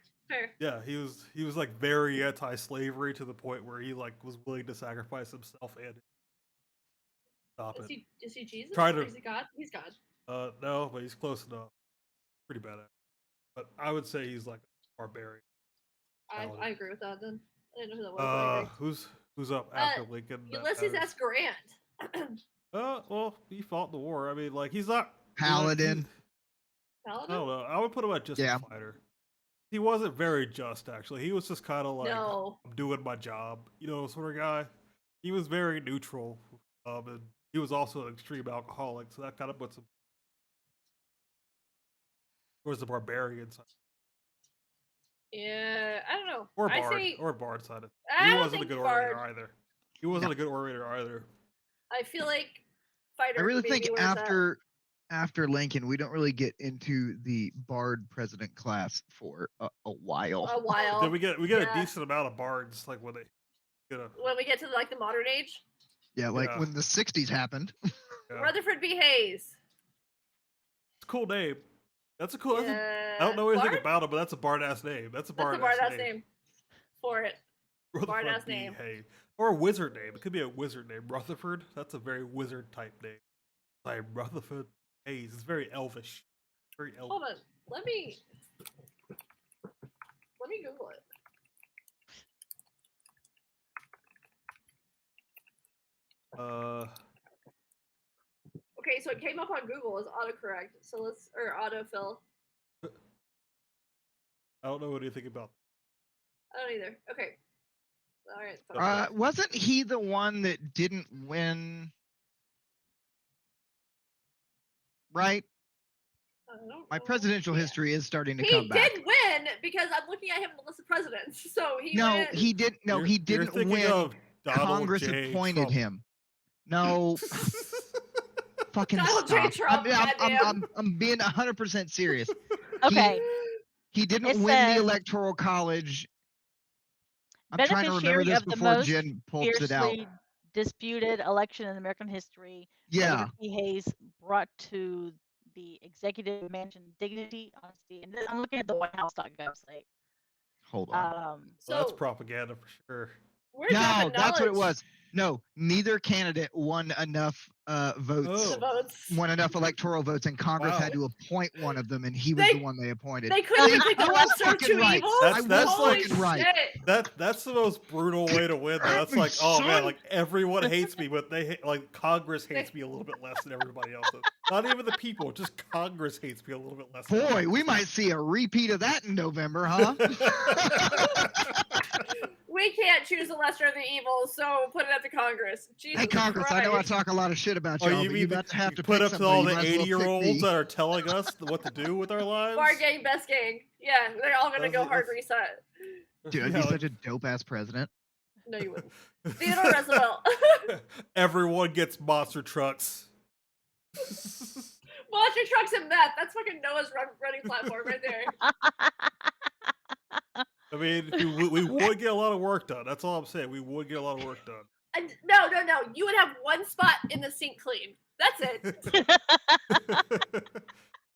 Yeah, he was like very anti-slavery to the point where he like was willing to sacrifice himself and stop Is it. he Jesus? Try Or to- is he God? He's God. No, but he's close enough. Pretty badass. But I would say he's like a barbarian. Paladin. I agree with that then. I didn't know who that was. but I agree. Who's up after Lincoln? that Ulysses matters? S. Grant. Well, he fought in the war. I mean, like he's not Paladin. I Paladin? don't know. I would put him at just Yeah. a fighter. He wasn't very just, actually. He was just kind of like No. I'm doing my job, sort of guy. He was very neutral, and he was also an extreme alcoholic, so that kind of puts him towards the barbarian side Yeah, I don't know. or I bard say or bard side. I He don't wasn't a think good bard. orator either. He wasn't a good orator either. I feel like fighter. I really would be think where it's at. after Lincoln, we don't really get into the bard president class for a while. A while. Then we get yeah. a decent amount of bards, like when they get a When we get to like the modern age, Yeah, like Yeah. when the '60s happened. yeah. Rutherford B. Hayes. It's a cool name. That's a cool. Yeah. I don't know anything Bard? about it, but that's a bard ass name. That's a That's bard a bard ass name for it. Rutherford Bard-ass B. name. Hayes. Or a wizard name. It could be a wizard name. Rutherford. That's a very wizard type name. Like Rutherford Hayes. It's very elvish. Very elvish. Hold on. Let me Google it. Okay, so it came up on Google as autocorrect. So or autofill. I don't know anything about. I don't either. Okay. All right. fine. Wasn't he the one that didn't win? Right? I don't My know. presidential Yeah. history is starting to He come back. did win because I'm looking at him in the list of presidents. So he No, went. he did. No, You're- he you're didn't thinking win. of Donald Congress J. appointed Trump. him. No, fucking Donald J. stop. Trump, goddamn. I'm being 100% serious. Okay. He didn't It win says- the electoral college. I'm trying to remember Beneficiary this of the before most Jen pulls it out. Fiercely disputed election in American history. that Yeah. Edward P. Hayes brought to the executive mansion dignity, honesty, and I'm looking at the Whitehouse.gov website. Hold on. Well, that's So propaganda for sure. we're No, dropping that's what it knowledge. was. No, neither candidate won enough votes, The Oh, votes. won enough electoral votes, and Congress wow. had to appoint one of them, and he was They- the one they appointed. They couldn't See, even pick the I was lesser of fucking two right. evils. That's Holy like- fucking right. shit. That's the most brutal way to win. Though. That's Hey, like, oh man, son. like everyone hates me, but they hate, like Congress hates me a little bit less than everybody else. Does. Not even the people, just Congress hates me a little bit less. than Boy, everybody we else might see a repeat of that in November, huh? We can't choose the lesser of the evils, so put it up to Congress. Jesus Hey, Congress, I know I Christ. talk a lot of shit about Oh, y'all, you but mean you about to have you to put pick up to all somebody, the you might as well pick 80-year-olds me. that are telling us what to do with our lives? Bar gang, best gang. Yeah, they're all gonna go hard reset. Dude, I'd Yeah, be such a dope-ass president. No, you wouldn't. Theodore Roosevelt. Everyone gets monster trucks. Monster trucks and meth. That's fucking Noah's running platform right there. I mean, we would get a lot of work done. That's all I'm saying. We would get a lot of work done. And no. You would have one spot in the sink clean. That's it.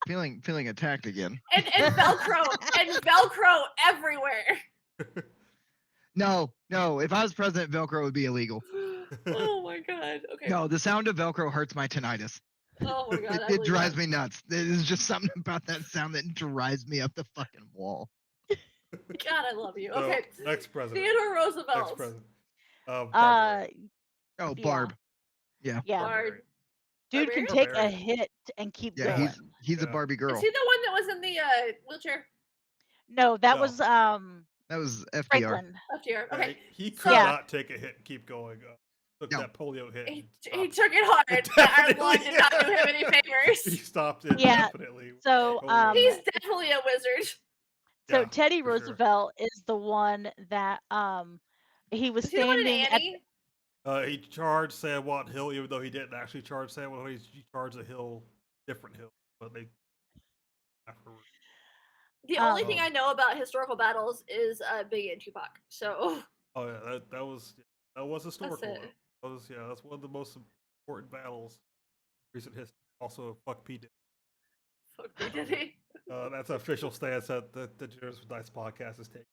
Feeling attacked again. And Velcro everywhere. No, if I was president, Velcro would be illegal. Oh my god. Okay. No, the sound of Velcro hurts my tinnitus. Oh my god. It drives me nuts. There's just something about that sound that drives me up the fucking wall. God, I love you. So, Okay. next president. Theodore Next Roosevelt. president. Oh, Yeah. Barb. Yeah. Bard. Dude can Barbarian? take a hit and keep Yeah, going. he's a Yeah. Barbie girl. Is he the one that was in the wheelchair? No, that No. was That was FDR. Franklin. Left here. Yeah, Okay. he could Yeah. not take a hit and keep going. Took No. that polio hit. He, and he stopped. took it hard. But our Definitely, Lord did not do him any He favors. stopped it Yeah, definitely. So Polio. He's definitely a wizard. so Yeah, Teddy for sure. Roosevelt is the one that he was Is he the one in standing at Annie? He charged San Juan Hill, even though he didn't actually charge San Juan Hill. He charged a hill, different hill, but they afterwards. The only Um, thing I know about historical battles is Biggie and Tupac. So Oh yeah, that was historical. it. Though. That's one of the most important battles in recent history. Also, fuck P Diddy. fuck me, did he? That's an official stance that the Generous with Dice podcast is taking.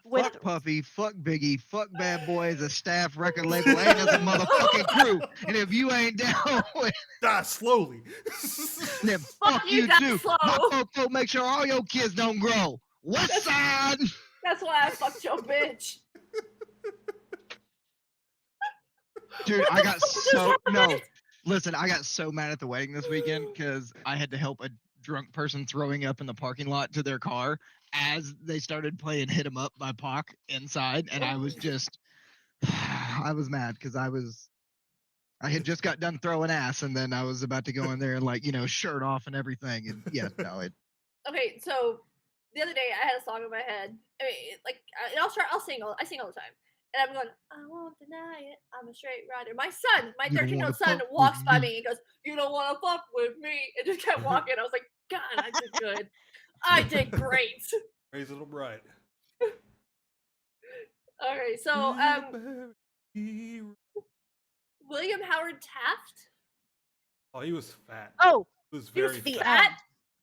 with Fuck Puffy, fuck Biggie, fuck Bad Boy as a staff record label and as a motherfucking crew. And if you ain't down with Die slowly. then Fuck fuck you, you that's too. slow. My folks make sure all your kids don't grow. West Side. That's why I fucked your bitch. Dude, What I the got fuck just so no. happened? Listen, I got so mad at the wedding this weekend because I had to help a drunk person throwing up in the parking lot to their car as they started playing "Hit 'Em Up" by Pac inside, and I was just, I was mad because I had just got done throwing ass, and then I was about to go in there and shirt off and everything, and yeah, no, it. Okay, so the other day I had a song in my head. I mean, I sing all the time, and I'm going, I won't deny it. I'm a straight rider. My son, my You don't 13-year-old wanna son, fuck walks with by me. me and goes, "You don't want to fuck with me," and just kept walking. I was like, God, I did good. I did great. Raising them right. Okay, so William Howard Taft. Oh, he was fat. oh He was He was very the, fat. fat.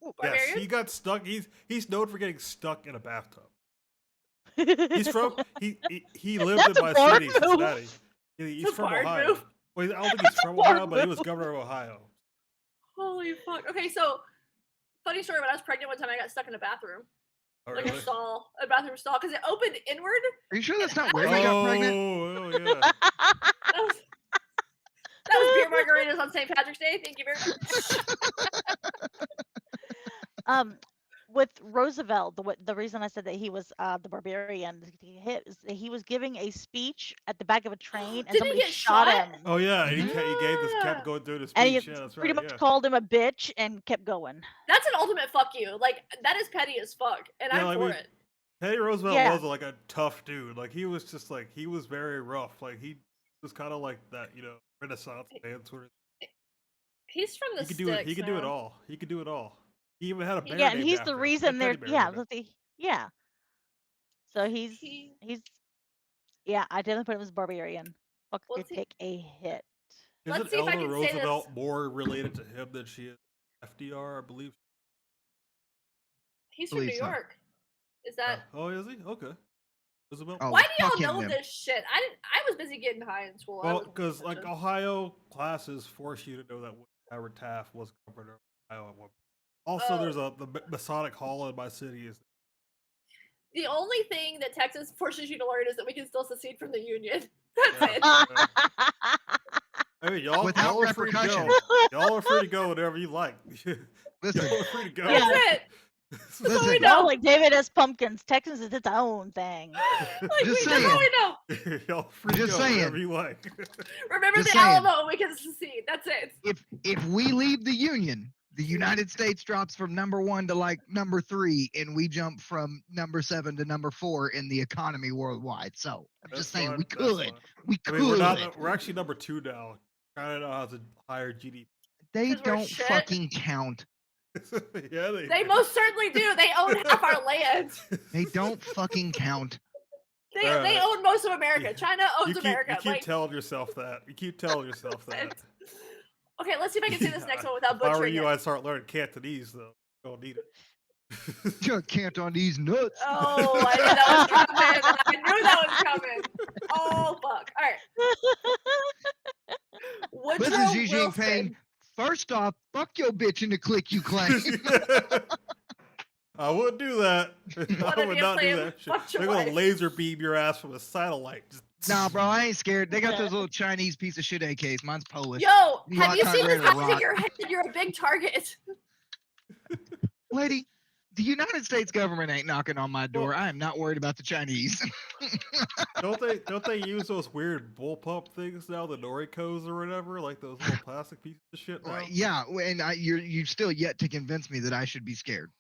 Yes, Barbarian? he got stuck. He's known for getting stuck in a bathtub. um, He's from he lived That's in a my bar city, move. Cincinnati. He's It's a from bar Ohio. move. Well, I don't think he's from Bar Ohio, but he was move. governor of Ohio. Holy fuck. Okay, so funny story. When I was pregnant, one time I got stuck in a bathroom, Oh, like really? a bathroom stall, because it opened inward. Are you sure that's not where you got pregnant? Oh, yeah. That was beer margaritas on St. Patrick's Day. Thank you very much. with Roosevelt, the reason I said that he was the barbarian is that he was giving a speech at the back of a train and Didn't he somebody get shot shot? him. Oh yeah, he gave this Yeah. kept going through the And he speech. Yeah, that's pretty right. much Yeah. called him a bitch and kept going. That's an ultimate fuck you. Like, that is petty as fuck, and Yeah, I'm like, for we- it. Teddy Roosevelt Yeah. was like a tough dude. Like he was just like he was very rough. Like he was kind of like that, Renaissance man sort of. He's from the He could do it. He sticks, could do it man. all. He could do it all. He even had a bear Yeah, and named he's after the him, reason a they're teddy bear yeah, named after yeah. So he's He- he's Yeah, I definitely put him as barbarian. Fuck Let's could see. take a hit. Let's Isn't see if I Eleanor can say this. Roosevelt more related to him than she is FDR? I believe. He's from New Believe so. York. Is that? Oh, is he? Okay. Roosevelt. Oh, Why do fuck y'all him know then. this shit? I was busy getting high in school. I Well, wasn't paying because like attention. Ohio classes force you to know that Howard Taft was governor of Ohio at one point. Also, Oh. there's the Masonic Hall in my city. Is The only thing that Texas forces you to learn is that we can still secede from the Union. That's Yeah. it. I mean, y'all, Without y'all are free to repercussion. go. Y'all are free to go whenever you like. Listen, Y'all are free to go. Yeah. That's it. Listen, That's all we No, know. like David S. Pumpkins. Texas is its own thing. Like, Just that's all we know. Y'all free Just to go whenever saying. you like. Remember Just the saying. Alamo and we can secede. That's it. if we leave the Union, the United States drops from number 1 to like number 3, and we jump from number 7 to number 4 in the economy worldwide. So I'm That's just saying fine, we that's could. fine. We I could. mean, we're actually number 2 now. Canada has a higher GDP. They 'Cause we're don't shit. fucking count. Yeah, They do. most certainly do. They own half our land. They don't fucking count. They Alright. own most of America. China owns America. You keep like, telling yourself that. You keep telling yourself that. okay, let's see if I can say this next one without If I were butchering you, it. I'd start learning Cantonese though. Don't need it. You can't on these nuts. Oh, I knew that was coming. I knew that was coming. Oh, fuck. All right. Woodrow Listen, Xi Wilson. Jinping. First off, fuck your bitch in the click you claim. I wouldn't do that. One I of would you not do claim that shit. fucked your They're gonna wife. laser beam your ass from a satellite. Just Nah, bro, I ain't scared. They got those little Chinese piece of shit AKs. Mine's Polish. Yo, You have rock you seen Conrad the or size of rock. your head? You're a big target. Lady, the United States government ain't knocking on my door. I am not worried about the Chinese. don't they use those weird bullpup things now, the Noricos or whatever, like those little plastic pieces of shit now? Right, yeah, and you're still yet to convince me that I should be scared.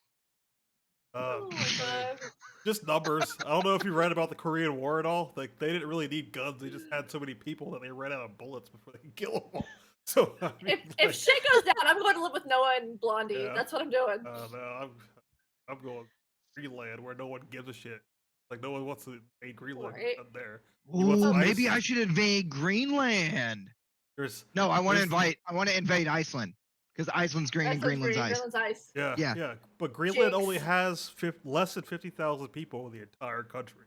Oh my god. Just numbers. I don't know if you read about the Korean War at all. Like they didn't really need guns; they just had so many people that they ran out of bullets before they could kill them all. So I mean, If shit goes down, I'm going to live with Noah and Blondie. Yeah. That's what I'm doing. no, I'm going Greenland where no one gives a shit. Like no one wants to invade Greenland Right. up there. You want Ooh, some maybe ice? I should invade Greenland. There's No, I want to there's- invade Iceland because Iceland's green and Greenland's ice. Greenland's ice. Yeah, Yeah. yeah. But Greenland only Jinx. has less than 50,000 people in the entire country.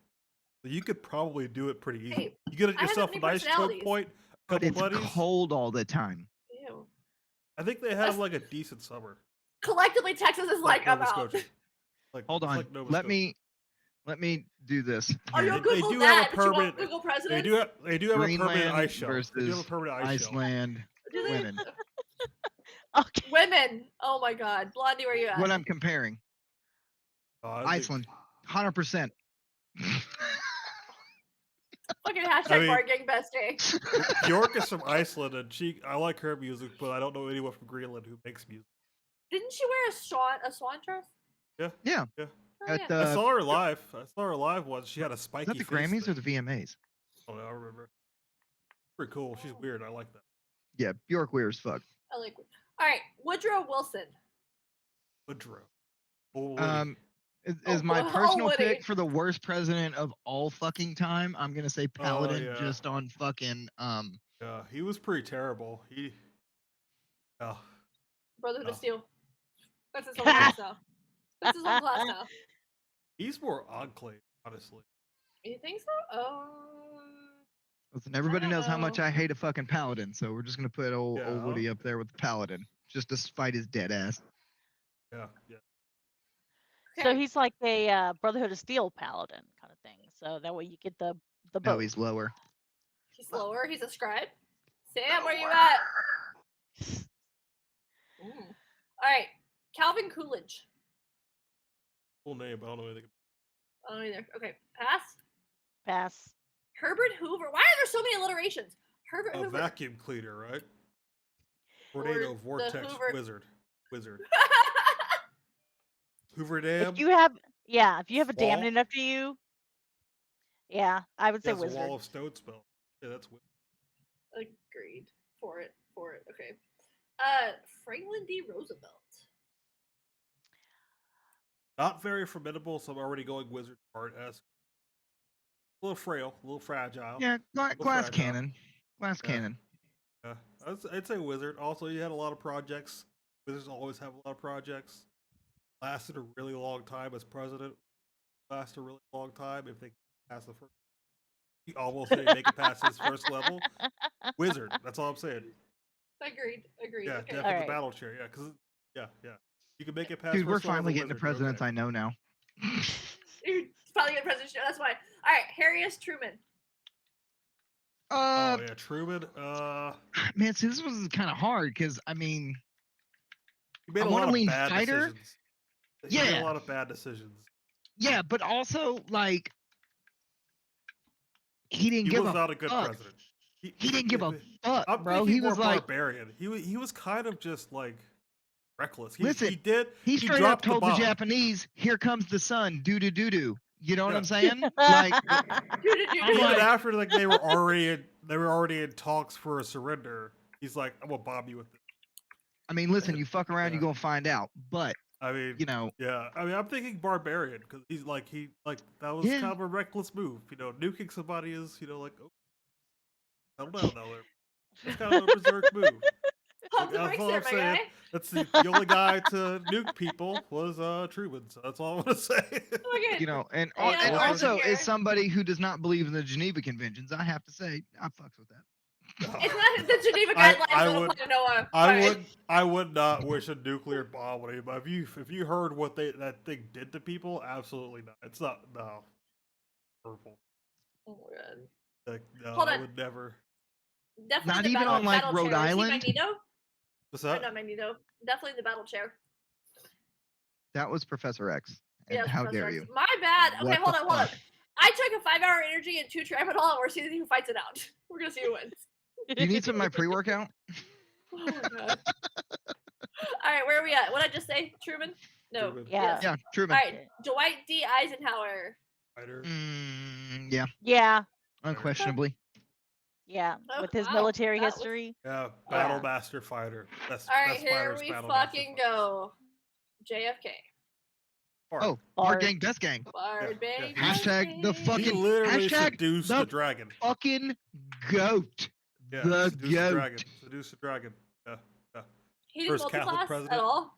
So you could probably do it pretty easy. Hey, You get I have yourself a many nice choke personalities. point, But couple it's buddies. cold all the time. Ew. I think they have like a decent summer. Collectively, Texas is like, I'm Nova out. Scotia. Like, Hold it's on. like Nova Let Scotia. me do this. Oh, here. you'll They Google do that, have a but you won't permanent- Google They presidents? do have a permanent Greenland ice shelf. They do have a versus permanent ice shelf. Iceland Do they? women. Okay. Women. Oh my god. Blondie, where you at? What I'm comparing. I think- Iceland, 100%. Fucking hashtag I mean- bar gang bestie. Bjork is from Iceland, and I like her music, but I don't know anyone from Greenland who makes music. Didn't she wear a swan dress? Yeah. Oh, At yeah. the, I saw her live. I saw her live once. She had a is spiky. that the face Grammys or thing. the VMAs? Oh, no, I remember. Pretty cool. She's weird. I like that. Yeah, Bjork weird as fuck. I like. All right, Woodrow Wilson. Woodrow. Old Is my Oh, personal Woody. pick for the worst president of all fucking time. I'm gonna say Paladin yeah. just on fucking Yeah, he was pretty terrible. Yeah. Brotherhood Oh. of Steel. That's his own class now. That's his own class now. He's more Enclave, honestly. You think so? Listen, everybody don't knows how much know. I hate a fucking Paladin, so we're just gonna put old Yeah. Woody up there with the Paladin, just to fight his dead ass. Yeah. So Okay. he's like a Brotherhood of Steel paladin kind of thing. So that way you get the No, both. he's lower. He's lower. He's a scribe. Sam, where you at? All right, Calvin Coolidge. Full name, but I don't know anything. I don't either. Okay, pass. Pass. Herbert Hoover. Why are there so many alliterations? Herbert A Hoover. vacuum cleaner, right? Tornado the vortex Hoover- wizard. Hoover Dam. If you have if you have a dam Wall? named after you, yeah, I would say That's a wizard. wall of stone spell. Yeah, that's Agreed. For it. Okay. Franklin D. Roosevelt. not very formidable, so I'm already going wizard part esque. little frail, a little fragile. Yeah, glass fragile. cannon. Glass Yeah. cannon. Yeah. I'd say Wizard. Also, you had a lot of projects. Wizards always have a lot of projects. Lasted a really long time as president. Lasted a really long time if they pass the first. He almost didn't make it past his first level. Wizard. That's all I'm saying. Agreed. Yeah, Okay. definitely Alright. the battle chair. Yeah, because yeah. You can make it past. Dude, we're first level as a finally getting the wizard, presidents okay. I know now. You're probably gonna president show. That's why. All right, Harrius Truman. Oh yeah, Truman. Man, see, this was kind of hard because I mean, He made I a wanna lot of lean bad fighter. decisions. He made Yeah. a lot of bad decisions. yeah, but also like he didn't He give was a not a good fuck. president. He didn't give a fuck, I'm bro. thinking He more was like, barbarian. He was kind of just like reckless. He Listen, did. he straight up dropped the told the bomb. Japanese, "Here comes the sun, doo doo doo doo." You know what Yeah. I'm saying? Like, Even like- after like they were already in talks for a surrender. He's like, I'm gonna bomb you with this. I mean, listen, you fuck around, Yeah. you're gonna find out. But I mean, you know, yeah. I mean, I'm thinking barbarian because he's like that was Yeah. kind of a reckless move. You know, nuking somebody is like, oh, settle down now there. It's kind of a berserk move. Pump the That's brakes all there, I'm my saying. guy. That's the only guy to nuke people was Truman. So that's all I'm gonna say. Okay. you know, and Yeah, and well, also here- as somebody who does not believe in the Geneva Conventions, I have to say I fucks with that. It's not the Geneva I- Guidelines I of the would- Planet Noah. I Alright. would not wish a nuclear bomb on anybody. If you heard what that thing did to people, absolutely not. It's not purple. Oh my god. Like, no, Hold I on. would never. Definitely Not the even battle, on, like, battle Rhode chair. Island? Is he Magneto? What's Or that? not Magneto. Definitely the battle chair. That was Professor X. And Yeah, how Professor dare X. you? My bad. Okay, What hold the on, hold on. fuck? I took a 5-hour energy and 2 tramadol, and we're seeing who fights it out. We're gonna see who wins. Do you need some of my pre-workout? Oh my god. Alright, where are we at? What did I just say? Truman? No. Truman. Yeah. Yeah, Truman. Alright, Dwight D. Eisenhower. Fighter. Yeah, Yeah. unquestionably. Yeah. Oh, With his wow, military that was- history. Yeah, Yeah. battle master fighter. Best. Alright, best here fighter's we battle master fucking fighter. go. JFK. Bard. Oh, Bard. Bard Gang, best gang. Bard yeah. Bang. Hashtag the Bang. He fucking- literally hashtag seduced the the dragon. Fucking goat. Yeah, the seduced the goat. dragon. Seduced the dragon. Yeah. He didn't First Catholic multi-class at president. all.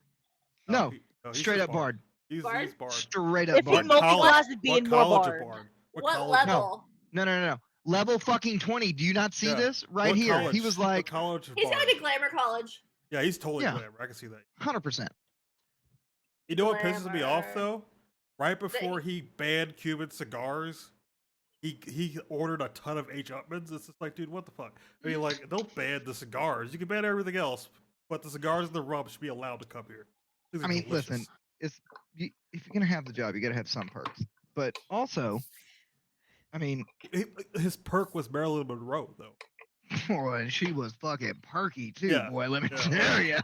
No, he's straight just up Bard. He's Bard? Bard. Straight up If he Bard. What college- multi-class, it'd be what in more college Bard. of Bard? What college? level? No. Level fucking 20. Do you not see Yeah. this? Right What here. college? He was What like college of He's Bard? going to Glamour College. Yeah, he's totally Yeah. glamour. I can see that. 100%. You know what pisses me off Glamour. though? Right before he banned Cuban cigars, he ordered a ton of H. Upmans. It's just like, dude, what the fuck? I mean, like, don't ban the cigars. You can ban everything else, but the cigars and the rum should be allowed to come here. These I are mean, delicious. listen, if you're gonna have the job, you gotta have some perks. But also, I mean, His perk was Marilyn Monroe, though. boy, she was fucking perky too, Yeah, boy. Let me yeah. tell you.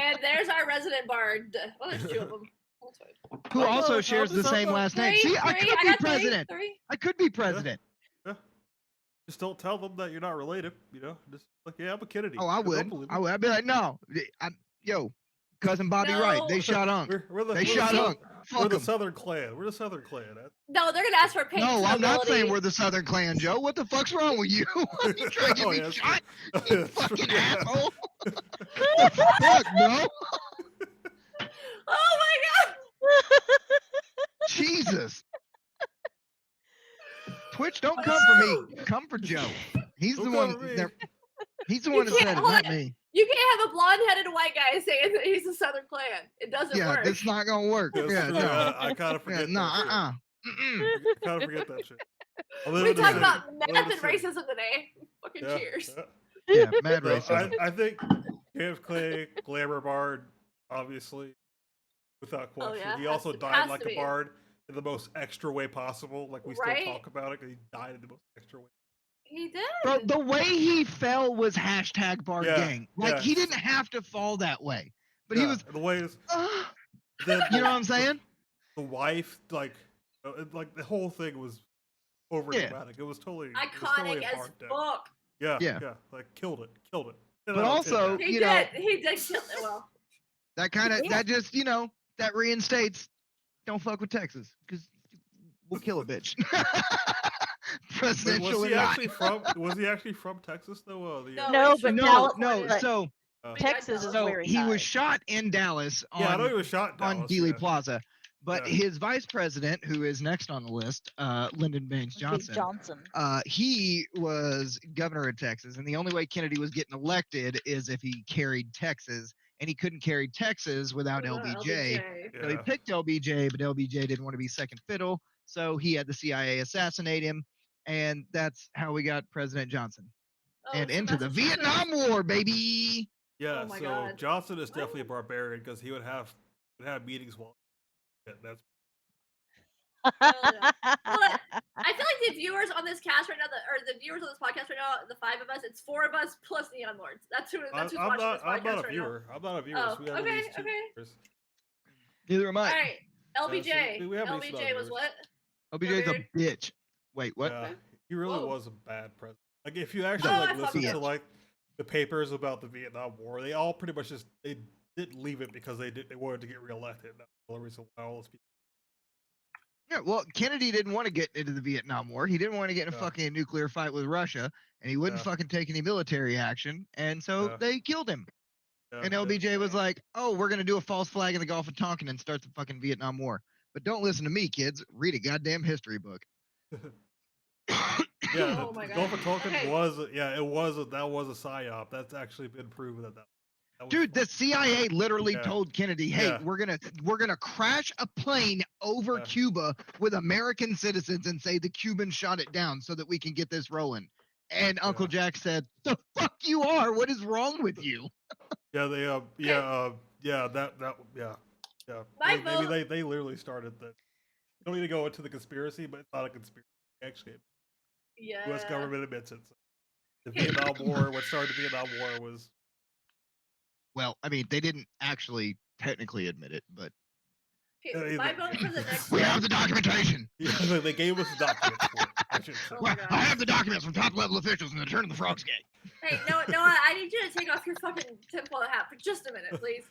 And there's our resident Bard. Well, there's 2 of them. That's fine. Who Well, also I'll shares the just same help last out. name. See, I could be got president. 3. I could be president. Just don't tell them that you're not related. You know, just like, yeah, I'm a Kennedy. Oh, I Don't would. believe I me. would. I'd be like, no, yo, cousin Bobby Wright. They No. shot Unc. We're the, They we're the shot South- Unc. We're Fuck the 'em. Southern Clan. We're the Southern Clan. No, they're going to ask for paint. No, I'm not saying stability. we're the Southern Clan, Joe. What the fuck's wrong with you? You trying to get Oh, me yeah, that's shot? true. You That's true, fucking yeah. asshole. What the fuck, bro? Oh my god! Jesus. Twitch, don't come for me. Come for Joe. He's Don't the come one. for me. that- He's the You one that can't- said it, hold not on. me. You can't have a blonde-headed white guy saying that he's the Southern Clan. It doesn't Yeah, work. that's not gonna work. That's Yeah, true. no. I kind of Yeah, forget no, that shit. Mm-mm. I kind of forget that shit. I live we in the talked city. about I math live in and the city. racism today. Fucking Yeah, cheers. yeah. Yeah, mad So racism. I think KFK, Glamour Bard, obviously, without question. yeah, He has also to- died has like to a be. bard in the most extra way possible. Like we Right? still talk about it because he died in the most extra way. He did. Bro, the way he fell was hashtag Bard Yeah, Gang. Like yeah. he didn't have to fall that way, but he Yeah, was. the way is "Ah." then You know what I'm saying? The wife, like the whole thing was over dramatic. It was totally Iconic a as hard death. fuck. Yeah, Yeah. like killed it. 10 But out of 10 also- there. He You did. know- He did kill it well. That kind of Yeah. that just that reinstates. Don't fuck with Texas because we'll kill a bitch. presidential was or he not. actually from? Was he actually from Texas though? No, No, he's but from No, Dallas- no. California. So Oh. He died in Texas is Dallas. where he was died. shot in Dallas on Yeah, I know he was shot in on Dallas, Dealey yeah. Plaza. But Yeah. his vice president, who is next on the list, Lyndon Baines Big Johnson, Johnson. he was governor of Texas, and the only way Kennedy was getting elected is if he carried Texas, and he couldn't carry Texas without LBJ. So he Yeah. picked LBJ, but LBJ didn't want to be second fiddle, so he had the CIA assassinate him, and that's how we got President Johnson. Oh, And so into the Massachusetts. Vietnam War, baby. Yeah, Oh my so God. Johnson is Why definitely a would- barbarian because he would have meetings while. Yeah, that's I feel like the viewers on this cast right now, or the viewers on this podcast right now, the 5 of us, it's 4 of us plus Neon Lords. That's who's I'm watching not. this podcast I'm not a right now. viewer. I'm not a viewer. Oh, so we have okay, these two okay. viewers. Neither am All I. right, LBJ. we have these LBJ was viewers. what? LBJ's a Barbarian? bitch. Wait, what? Yeah, he really Whoa. was a bad president. Like if you actually Oh, I like fuck listen with to that. like the papers about the Vietnam War, they all pretty much just they didn't leave it because they wanted to get reelected. That's the only reason why all those people. Yeah, well, Kennedy didn't want to get into the Vietnam War. He didn't want to get in a Yeah. fucking nuclear fight with Russia, and he wouldn't Yeah. fucking take any military action, and so Yeah. they killed him. Yeah, And yeah. LBJ was like, "Oh, we're gonna do a false flag in the Gulf of Tonkin and start the fucking Vietnam War." But don't listen to me, kids. Read a goddamn history book. Yeah, Oh the my Gulf of God. Tonkin Okay. was that was a psyop. That's actually been proven that was Dude, the false. CIA literally Yeah. told Kennedy, "Hey, Yeah. we're gonna crash a plane over Yeah. Cuba with American citizens and say the Cubans shot it down so that we can get this rolling." And Uncle Yeah. Jack said, "The fuck you are? What is wrong with you?" Yeah, they yeah. My Maybe vote- they literally started that. Don't need to go into the conspiracy, but it's not a conspiracy. Actually, Yeah. U.S. government admits it. So the Okay. Vietnam War, what started the Vietnam War was Well, I mean, they didn't actually technically admit it, but Okay, my vote for the next we one. have the documentation. yeah, they gave us the documents for it. I should say. Oh my Well, God. I have the documents from top level officials in the Turn of the Frogs game. Hey, Noah, I need you to take off your fucking tinfoil hat for just a minute, please.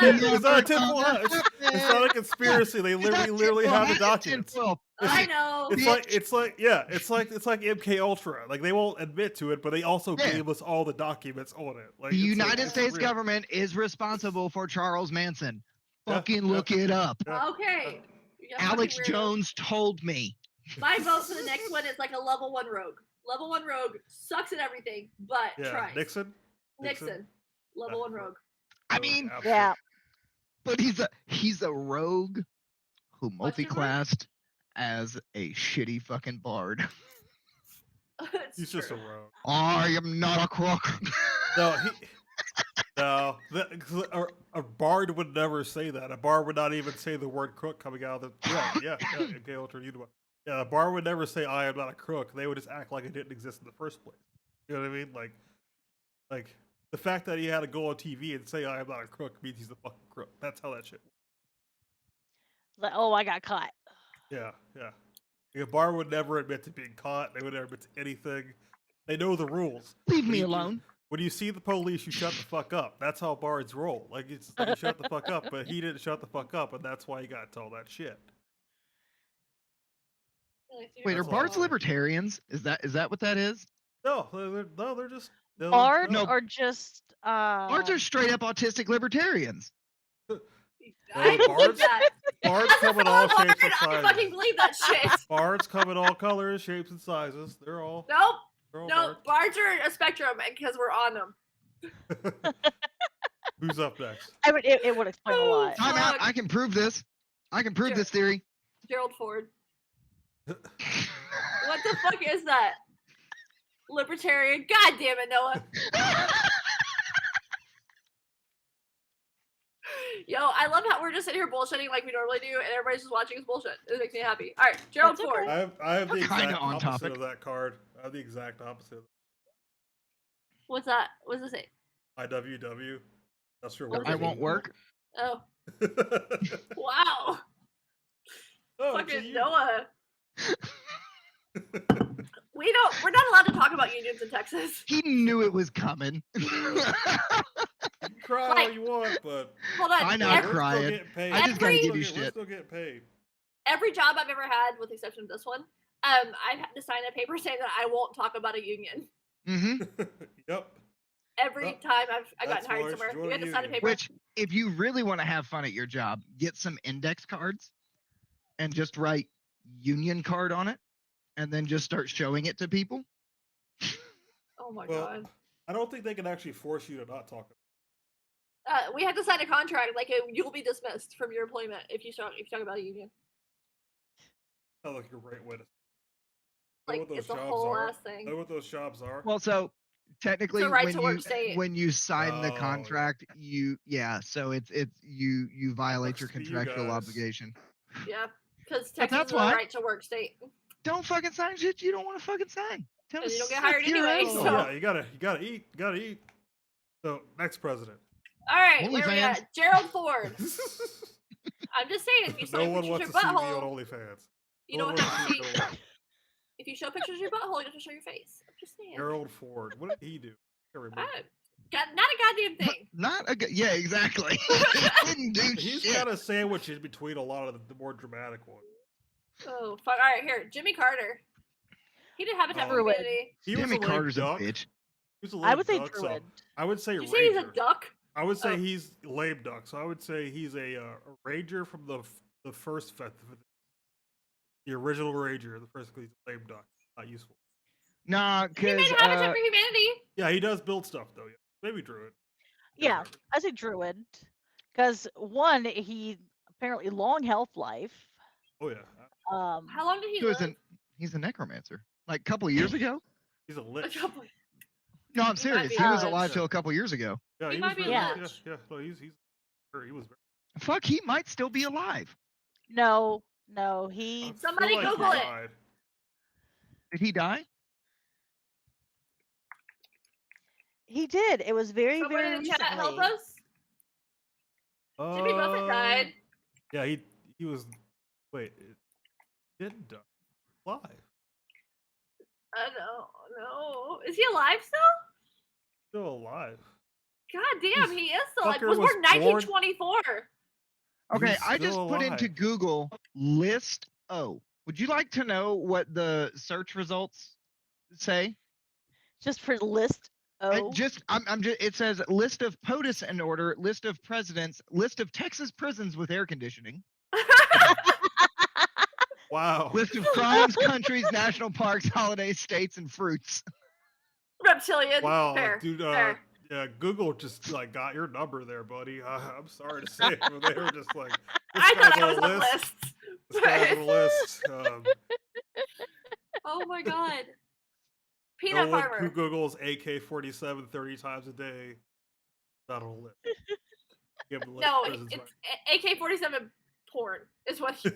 It's not a tinfoil hat. It's not a conspiracy. They literally have the documents. I know. It's like MK Ultra. Like they won't admit to it, but they also Yeah. gave us all the documents on it. Like The it's like- United it's States real. government is responsible for Charles Manson. Yeah, Fucking yeah. look it up. Okay. You fucking Alex weirdo. Jones told me. My vote for the next one is like a level 1 rogue. Level 1 rogue sucks at everything, but Yeah, tries. Nixon. Nixon. Level 1 rogue. I Oh, mean, absolutely. Yeah. but he's a rogue who Question mark? multi-classed as a shitty fucking bard. It's He's just a true. rogue. I am not a crook. No, a bard would never say that. A bard would not even say the word crook coming out of the yeah. MK Ultra Unima. Yeah, a bard would never say I am not a crook. They would just act like it didn't exist in the first place. You know what I mean? Like the fact that he had to go on TV and say I am not a crook means he's a fucking crook. That's how that shit works. Like, oh, I got caught. Yeah. Like, a bard would never admit to being caught. They would never admit to anything. They know the rules. Leave me You- alone. When you see the police, you shut the fuck up. That's how bards roll. Like it's like you shut the fuck up, but he didn't shut the fuck up, and that's why he got to all that shit. Wait, are That's bards all. libertarians? Is that what that is? No, they're just Bards No. are just Bards are straight up autistic libertarians. I believe bards- that. bards come in all I'm shapes and I fucking sizes. believe that shit. Bards come in all colors, shapes, and sizes. They're all Nope. No, bards are a spectrum because we're on them. bards. Who's up next? I would. It would explain a lot. Time out. Fuck. I can prove this. I can prove Sure. this theory. Gerald Ford. What the fuck is that? Libertarian. God damn it, Noah. Yo, I love how we're just sitting here bullshitting like we normally do, and everybody's just watching us bullshit. It makes me happy. All right, Gerald That's okay. Ford. I have the We're kinda exact on opposite topic. of that card. I have the exact opposite. What's that? What does it say? IWW. That's your Oh, word. I won't work. Oh, oh, wow. so Fucking you- Noah. We're not allowed to talk about unions in Texas. He knew it was coming. You can cry all Like- you want, but Hold on. I know, we're Every, still crying. getting paid. I just gotta Every- give you We're shit. still getting paid. every job I've ever had, with the exception of this one, I had to sign a paper saying that I won't talk about a union. Mm-hmm. Yep. Every Yep. time I've That's gotten hired why you should somewhere, join you a have to sign a union. paper. Which, if you really want to have fun at your job, get some index cards and just write union card on it, and then just start showing it to people. Oh my Well, god. I don't think they can actually force you to not talk. We have to sign a contract. Like you'll be dismissed from your employment if you talk about a union. Sounds like you're right with it. Like Know what those it's a jobs whole are? ass thing. Know what those jobs are? Well, so technically, right when to work state. you sign the Oh, yeah. contract, so it's you violate your Sucks to you contractual guys. obligation. Yeah, because But Texas that's is a why- right to work state. Don't fucking sign shit you don't want to fucking sign. Tell And me you don't get suck hired your anyway, asshole. Oh, so- yeah, you gotta eat. You gotta eat. So next president. All right, where we OnlyFans. at? Gerald Ford. I'm just saying, if you No show one pictures of wants your to see me on butthole, OnlyFans. you No one don't have wants to see see. me on OnlyFans. If you show pictures of your butthole, you have to show your face. I'm just saying. Gerald Ford. What did he do? I can't remember. Not a goddamn thing. Not a good. Yeah, exactly. He didn't do He's shit. kind of sandwiched in between a lot of the more dramatic ones. Oh fuck! All right, here, Jimmy Carter. He did Habitat for Oh. Humanity. He was Jimmy a lame Carter's duck. a bitch. He was a I lame would say duck, so druid. I would say Did you say he's a ranger. duck? I would say Oh. he's lame duck. So I would say he's a ranger from the first the original ranger. The first he's a lame duck. Not useful. Nah, He made because Habitat for Humanity. Yeah, he does build stuff though. Yeah. Maybe druid. Yeah, I say druid, because one, he apparently long health life. Oh yeah. How long did he live? he's a necromancer. Like a couple years ago. He's a A lich. couple- No, I'm He might serious. be He was a alive lich. till a couple years ago. Yeah, He he might was be a very, yeah, lich. yeah. No, he was very. Fuck, he might still be alive. No, I he. feel Somebody like he Google it. died. Did he die? He did. It was very, Somebody very in the chat help recently. us. Jimmy Buffett died. Yeah, he was. Wait, it didn't die. Alive. No. Is he alive still? Still alive. God damn, he is still alive. Fucker Was was born 1924. Okay, He's I just still put into alive. Google list O. Would you like to know what the search results say? Just for list O. I'm just it says list of POTUS in order, list of presidents, list of Texas prisons with air conditioning, Wow. list of crimes, countries, national parks, holidays, states, and fruits. Reptilian. Wow, Fair. dude. fair. Yeah, Google just like got your number there, buddy. I'm sorry to say, but they were just like, this I thought guy's I was on on the the list. list. This guy's on the list. Oh my god. No Peanut one who farmer. Googles AK-47 30 times a day is not on the list. Give him the No, prisons it's AK-47 porn. Is what. He,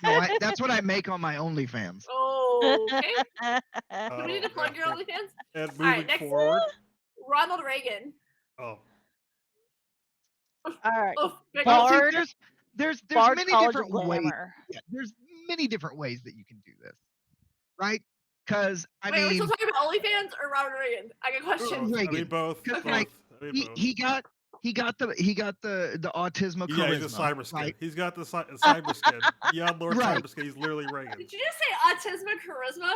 No, that's what I make on my OnlyFans. oh, okay. right. Do we need to plug your OnlyFans? And moving Alright, next- forward. Ronald Reagan. Oh, All right. Oh, good Well, God. see, Bard- there's Bard many College of different ways. Glamour. Yeah, there's many different ways that you can do this, right? Because I Wait, are we mean, still talking about OnlyFans or Ronald Reagan? I got both. questions. I mean Reagan. both. Cause, Both. like, I mean both. he got the autism Yeah, charisma. he's a cyber skin. right? He's got the cyber skin. Yeah, Lord Right. Cyber Skin. He's literally Reagan. Did you just say autism charisma?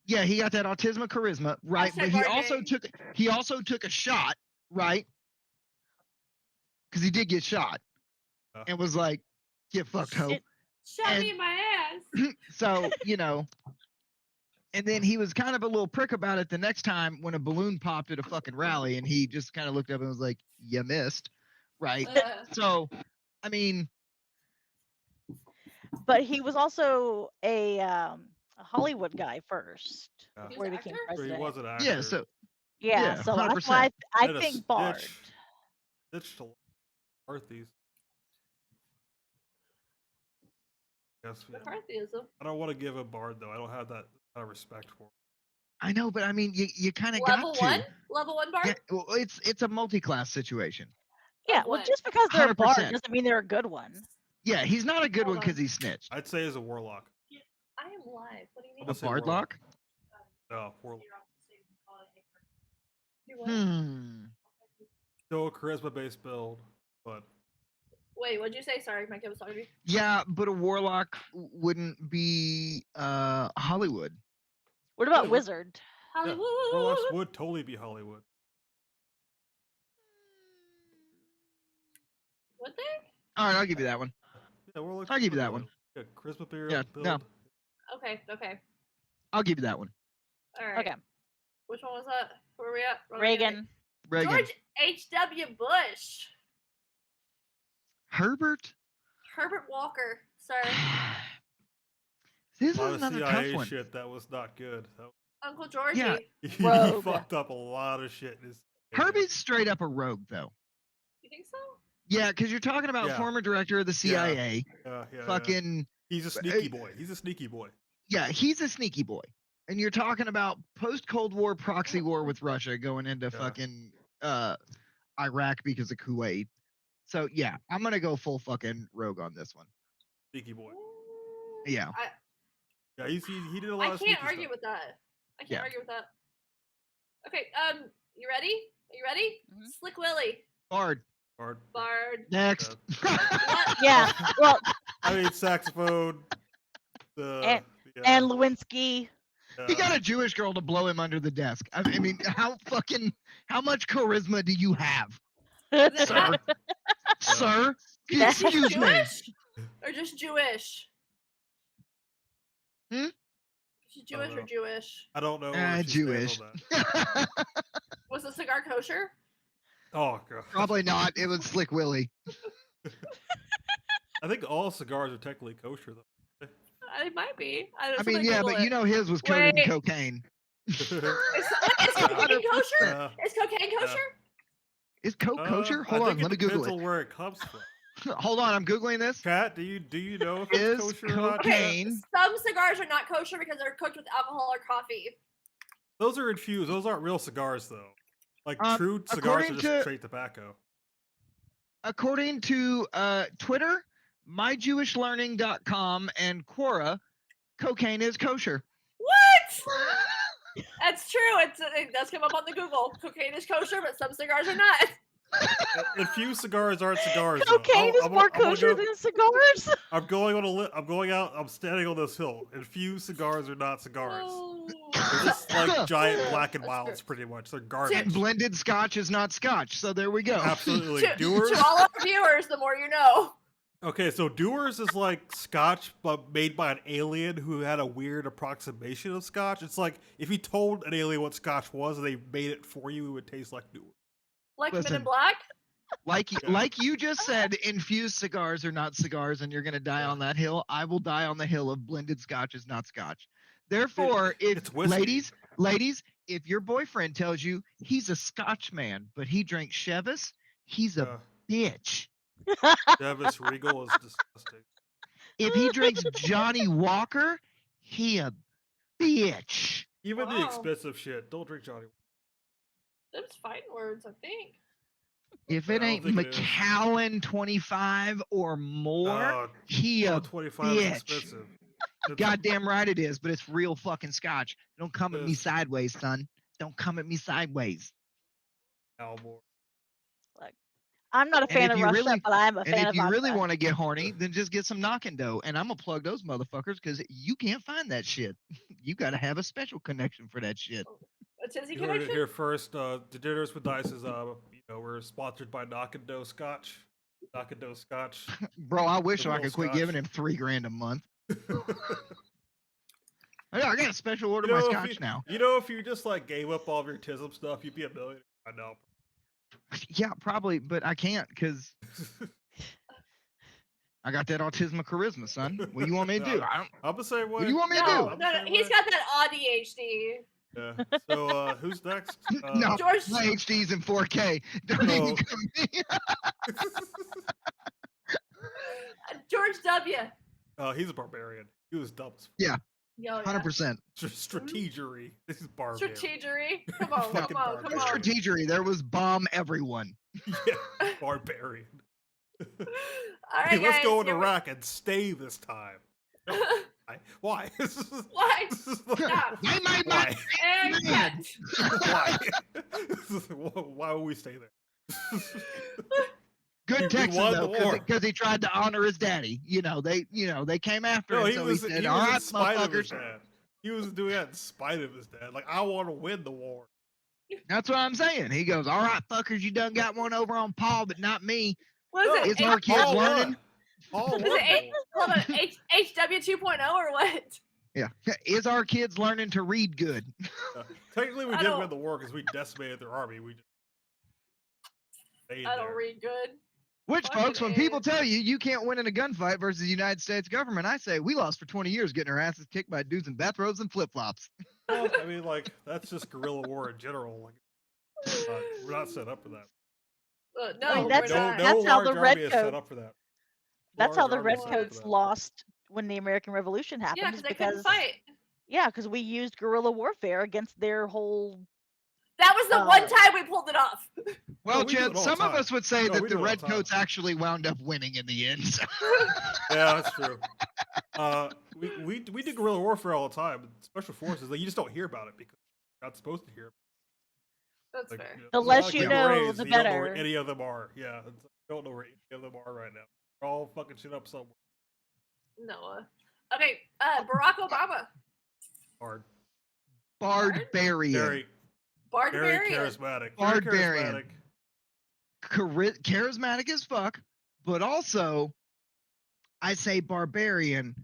Yeah, he got that autism charisma, right? But Hashtag he also took a shot, right? Because he did get shot, Yeah. and was like, "Get fucked, ho." It- Shot me in my ass. So and then he was kind of a little prick about it the next time when a balloon popped at a fucking rally, and he just kind of looked up and was like, "You missed," right? So, I mean, But he was also a Hollywood guy first, Yeah. He was before he an became actor? Or he president. was an actor. yeah. So Yeah, so that's 100%. why I That is think Bard. Ditched to McCarthy's. Yes, yeah. McCarthyism. I don't want to give a Bard though. I don't have that kind of respect for him. I know, but I mean, you kind of Level got to. one? Level one bar? Yeah, well, it's a multi-class situation. Yeah, Of well, what? just because they're a Bard 100%. doesn't mean they're a good one. Yeah, he's not a good Hold one on. because he snitched. I'd say as a warlock. I am live. What do you mean? I'm A gonna say Bardlock? warlock. No, warlock. Do what? Hmm. Still a charisma based build, but Wait, what'd you say? Sorry, my kid was talking to me. Yeah, but a warlock wouldn't be Hollywood. What about Yeah, wizard? Yeah, Hollywood. Warlocks would totally be Hollywood. Would they? All right, I'll give you that one. Yeah, Warlocks. I'll give you would be that one. Hollywood. Yeah, charisma build. Yeah, no. Okay, okay. I'll give you that one. All right. Okay, Which one was that? Where are we at? Reagan. Reagan. George H.W. Bush. Herbert. Herbert Walker, sir. This A lot was of another CIA tough one. shit that was not good. Uncle Georgie. Yeah. He Rogue. fucked up a lot of shit. In his Herbie's straight up a rogue, though. You think so? Yeah, because you're talking about Yeah. former director of the CIA. Yeah. Fucking He's a sneaky boy. He's a sneaky boy. yeah, he's a sneaky boy. And you're talking about post Cold War proxy war with Russia going into Yeah. fucking Iraq because of Kuwait. So yeah, I'm gonna go full fucking rogue on this one. Sneaky boy. Yeah. Yeah, he did a lot I of sneaky can't argue stuff. with that. I can't Yeah. argue with that. Okay, you ready? Are you ready? Mhm. Slick Willy. Bard. Hard. Bard. Next. What? Yeah. Well, I mean, saxophone. And- Yeah, and Lewinsky. He got a Jewish girl to blow him under the desk. I mean, how much charisma do you have, sir? Sir? That's Excuse me. Jewish? Or just Jewish? Hmm? Is she Jewish or know. Jewish? I don't know. where she stands Jewish. on that. Was the cigar kosher? Oh god. Probably not. It was Slick Willie. I think all cigars are technically kosher though. It might be. I mean, yeah, but you know his was coated in Wait. cocaine. Is cocaine kosher? Yeah. Is cocaine kosher? Is Coke kosher? Hold I on, think let me Google depends it. on where it comes from. Hold on, I'm Googling this. Kat, do you know if Is it's kosher or not? cocaine- Some cigars are not kosher because they're cooked with alcohol or coffee. Those are infused. Those aren't real cigars though. Like true cigars according are just to- straight tobacco. According to Twitter, myjewishlearning.com, and Quora, cocaine is kosher. What? That's true. It does come up on the Google. Cocaine is kosher, but some cigars are not. Infused cigars aren't cigars. though. Cocaine is I'm more gonna kosher go- than cigars. I'm going on a I'm going out. I'm standing on this hill. Infused cigars are not cigars. Oh. They're just like giant true. black and That's wilds, true. pretty much. They're And garbage. blended scotch is not scotch, so there we go. Absolutely. to Doers. all our viewers, the more you know. Okay, so Doers is like scotch, but made by an alien who had a weird approximation of scotch. It's like if you told an alien what scotch was and they made it for you, it would taste like Doers. Like Men Listen. in Black. Like you just said, infused cigars are not cigars, and you're gonna die on that hill. I will die on the hill of blended scotch is not scotch. Therefore, if it's whiskey. ladies, if your boyfriend tells you he's a Scotch man, but he drinks Chivas, he's a bitch. Davis Regal is disgusting. If he drinks Johnny Walker, he a bitch. Even the Wow. expensive shit. Don't drink Johnny. Them's fighting words, I think. If I it don't ain't think it is. Macallan 25 or more, he a 25 is bitch. expensive. It's- goddamn right it is, but it's real fucking scotch. Don't come at me Yes. sideways, son. Don't come at me sideways. Almore. I'm not a And fan if of you Russia, really- but I'm a And fan if of you really vodka. want to get horny, then just get some knocking dough. And I'm gonna plug those motherfuckers because you can't find that shit. You gotta have a special connection for that shit. A Tizzy You heard it connection? here first. The Dinners with Dice is, we're sponsored by Knock and Dough Scotch. Knock and Dough Scotch. Bro, I wish The I real could quit scotch. giving him $3,000 a month. I got a special order You my know, if scotch you- now. You know, if you just like gave up all of your tism stuff, you'd be a millionaire by now. Yeah, probably, but I can't because I got that autism charisma, son. What do you want me to do? I don't. I'm the same way. What do you want me to No, do? I'm no, the no. same He's way. got that ADHD. Yeah. So, who's next? No. George, My HD's in 4K. Don't Oh. even come near. George W. He's a barbarian. He was dumb as Yeah. Yo, 100%. strategery. This is barbarian. Strategery. Come on, come Fucking on, come barbarian. on. Strategery. There was bomb everyone. Yeah, barbarian. All right, Hey, let's guys, go in here we- Iraq and stay this time. Why? Why? Why? Why my Why? And Man. cut. Why? Why would we stay there? Good good He Texan won though, the war. because he tried to honor his daddy. They came after No, him, he so was he said, he "All was in right, spite of his motherfuckers." dad. He was doing that in spite of his dad. Like, I want to win the war. That's what I'm saying. He goes, "All right, fuckers, you done got one over on Paul, but not me." What is No, it? Is our kids Paul learning? won. Paul Is won it the war. hold on, HW 2.0 or what? Yeah. Is our kids learning to read good? Technically, we I did don't- win the war because we decimated their army. We just stayed I don't there. read good. Which, Fucking folks, when people A. tell you you can't win in a gunfight versus the United States government, I say we lost for 20 years getting our asses kicked by dudes in bathrobes and flip flops. Well, I mean, like, that's just guerrilla war in general. Like, we're not set up for that. No, I mean, we're that's- not. No that's how large the army Red is set Coat- up for that. That's how Large the army is Redcoats set up for that. lost when the American Revolution happened. Yeah, is because they couldn't fight. Yeah, because we used guerrilla warfare against their whole. That was the one Oh. time we pulled it off. Well, we do Chad, it all some the of time. us would say No, that we the do it all the Redcoats time. actually wound up winning in the end. So. Yeah, that's true. We do guerrilla warfare all the time. Special forces, like, you just don't hear about it because you're not supposed to hear. That's Like, fair. you know, The there's a less lot of you good know, Marines, the you don't know where better. any of them are. Yeah, it's like, you don't know where any of them are right now. They're all fucking shit up somewhere. Noah. Okay, Barack Obama. Hard. Barbarian. Very Barbarian. charismatic. Barbarian. Very charismatic. Charismatic as fuck, but also I say barbarian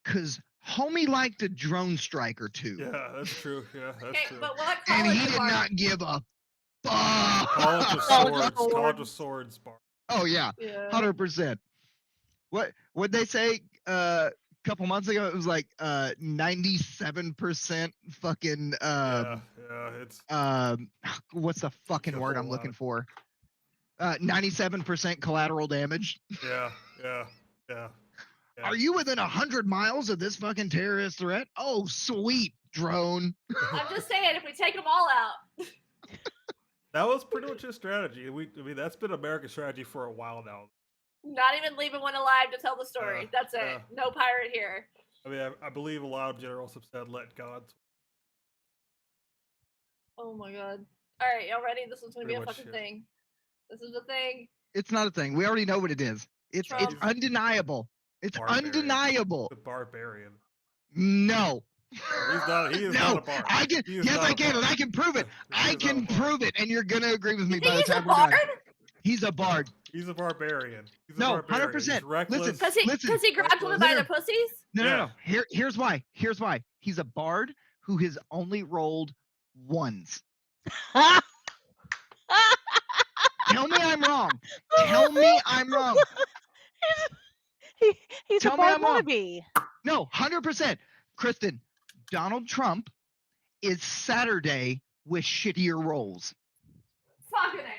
because homie liked a drone strike or two. Yeah, that's true. Yeah, that's Okay, true. but what And college he of did art? not give a fuck. College of College of Swords. College of Swords. Swords. Bar. Oh yeah, Yeah. 100%. What they say a couple months ago? It was like 97% fucking Yeah, it's what's the fucking a word whole I'm looking lot. for? 97% collateral damage. yeah. Yeah. Are you within 100 miles of this fucking terrorist threat? Oh, sweet drone. I'm just saying, if we take them all out, That was pretty much his strategy. I mean, that's been American strategy for a while now. not even leaving one alive to tell the story. Yeah, That's it. yeah. No pirate here. I mean, I believe a lot of generals have said, "Let God." Oh my god. All right, y'all ready? This is gonna be Pretty a much, fucking yeah. thing. This is a thing. It's not a thing. We already know what it is. It's Trump. undeniable. It's Barbarian. undeniable. The barbarian. No. He's not. He is no, not a bar. I can. He is Yes, not I a can, bard. and I can prove it. He is I not can a bard. prove it, and you're gonna agree with me You by think the he's a time we're done. bard? He's a bard. He's a barbarian. He's a No, barbarian. 100%. He's reckless. Listen, Cause he grabs women by No, their pussies? No, Yeah. no. Here's why. Here's why. He's a bard who has only rolled ones. Tell me I'm wrong. Tell me I'm wrong. He's Tell a me bard I'm wrong. wannabe. No, 100%. Kristen, Donald Trump is Saturday with shittier rolls. Fucking A.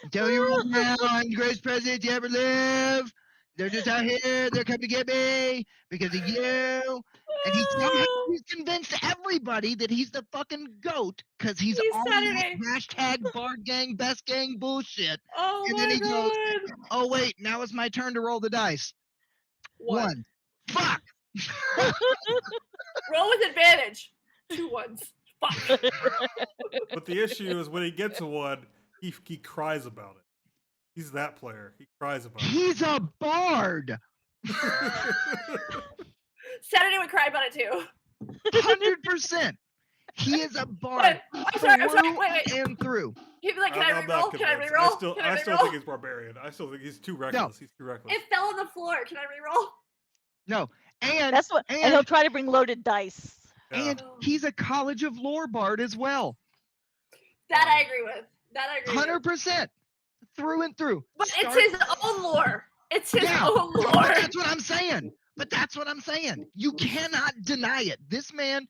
I'm telling you right now, I'm the greatest president to ever live. They're just out here. They're coming to get me because of you. And he's convinced everybody that he's the fucking goat because he's all Saturday. hashtag Bard Gang, Best Gang bullshit. Oh And my then he goes, god. oh, wait, now it's my turn to roll the dice. One. Fuck. Roll with advantage. 2 ones. Fuck. But the issue is when he gets to one, he cries about it. He's that player. He cries about it. He's a bard. Saturday would cry about it too. 100%. He is a bard. I'm sorry, through wait. and through. He'd be like, can I'm I not reroll? Can I convinced. reroll? Can I I still reroll? think he's barbarian. I still think he's too reckless. He's too reckless. It fell on the floor. Can I reroll? No. And That's what, and he'll and, try to bring loaded dice. Yeah. and he's a College of Lore bard as well. That I agree with. That I agree with. 100%. Through and through. But Start- it's his own lore. It's his Yeah, own But lore. that's what I'm saying. But that's what I'm saying. You cannot deny it. This man,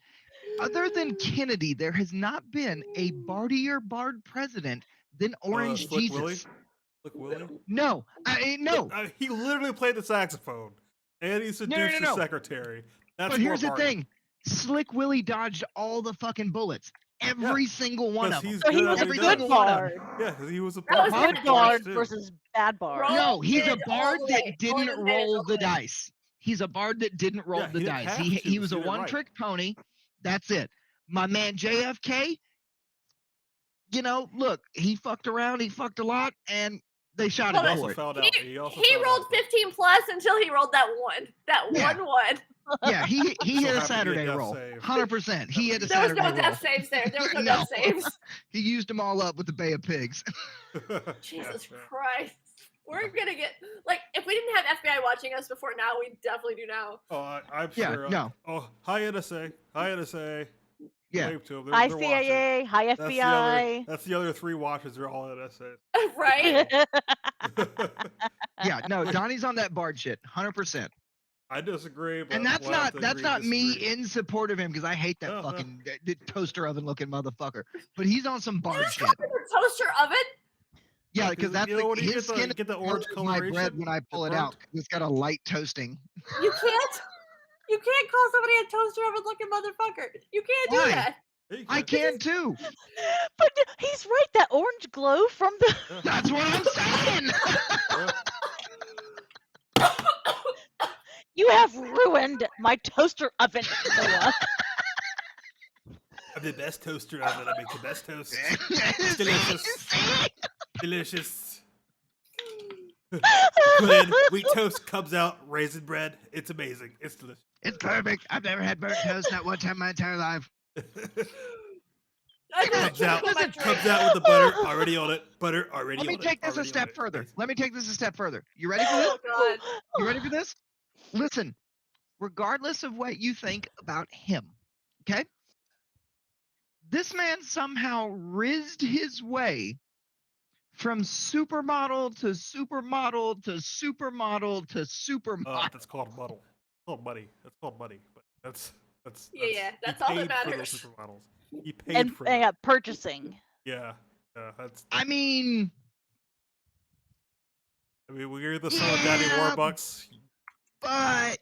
other than Kennedy, there has not been a bardier bard president than Orange Slick Jesus. Willie? Slick Willie? No, no. He literally played the saxophone, and he seduced no. his secretary. That's But here's the more thing: Slick Willie dodged all the fucking bullets. Every single one of them. He's So he good at was a what he good does. bard. Yeah, because he was a That was bard. his Good bard too. versus bad bard. Roll No, he's a advantage all bard the that way. Roll didn't advantage roll all the the way. dice. He's a bard that didn't roll Yeah, the he didn't dice. have He to, was a he did it right. one-trick pony. That's it. My man JFK you know, look, he fucked around, he fucked a lot, and they shot Hold him He on. for also it. found out. He, He also he found rolled out. 15 plus until he rolled that one. That Yeah. one. Yeah, he So hit a happened to be a Saturday death roll. save. 100%. He hit a There was Saturday no roll. death saves there. There was no No. death saves. He used them all up with the Bay of Pigs. Jesus Yeah. Christ. We're gonna get like if we didn't have FBI watching us before now, we definitely do now. Oh, I'm Yeah, sure. no. Oh, hi NSA. Hi NSA. Yeah. Wave to them. Hi They're watching. CIA. Hi That's FBI. That's the other 3 watchers. They're all NSA. Right? Yeah, no, Donnie's on that Bard shit. 100%. I disagree, but And that's we'll have not to agree to me disagree. in support of him because I hate that No, no. fucking toaster oven looking motherfucker. But he's on some Bard shit. The toaster oven? Yeah, Yeah, because 'cause, that's you know, like when you his get the- skin get the is orange color of my bread coloration, when I pull it out. 'Cause it's got a light toasting. You can't call somebody a toaster oven looking motherfucker. You can't do Why? that. Yeah, you I can. can too. But he's right. That orange glow from the. Yeah. That's what I'm saying. Yeah. You have ruined my toaster oven, Noah. I'm the best toaster oven. I make the best toast. See? Delicious. See? Delicious. Put in wheat toast, comes out, raisin bread. It's amazing. It's delicious. It's perfect. I've never had burnt toast not one time in my entire life. I just comes out, took my listen, drink. comes out with the butter already on it. Butter already Let on me it. take this a already on step it. further. Amazing. Let me take this a step further. You ready for this? Oh god. You ready for this? Listen, regardless of what you think about him, okay? This man somehow rizzed his way from supermodel to supermodel to supermodel to supermodel. That's called muddle. It's called money. That's called money. But that's Yeah, he that's all that paid for those matters. supermodels. He paid And for them. purchasing. Yeah. That's. I mean, I mean, we're the son of Daddy Yeah. Warbucks. but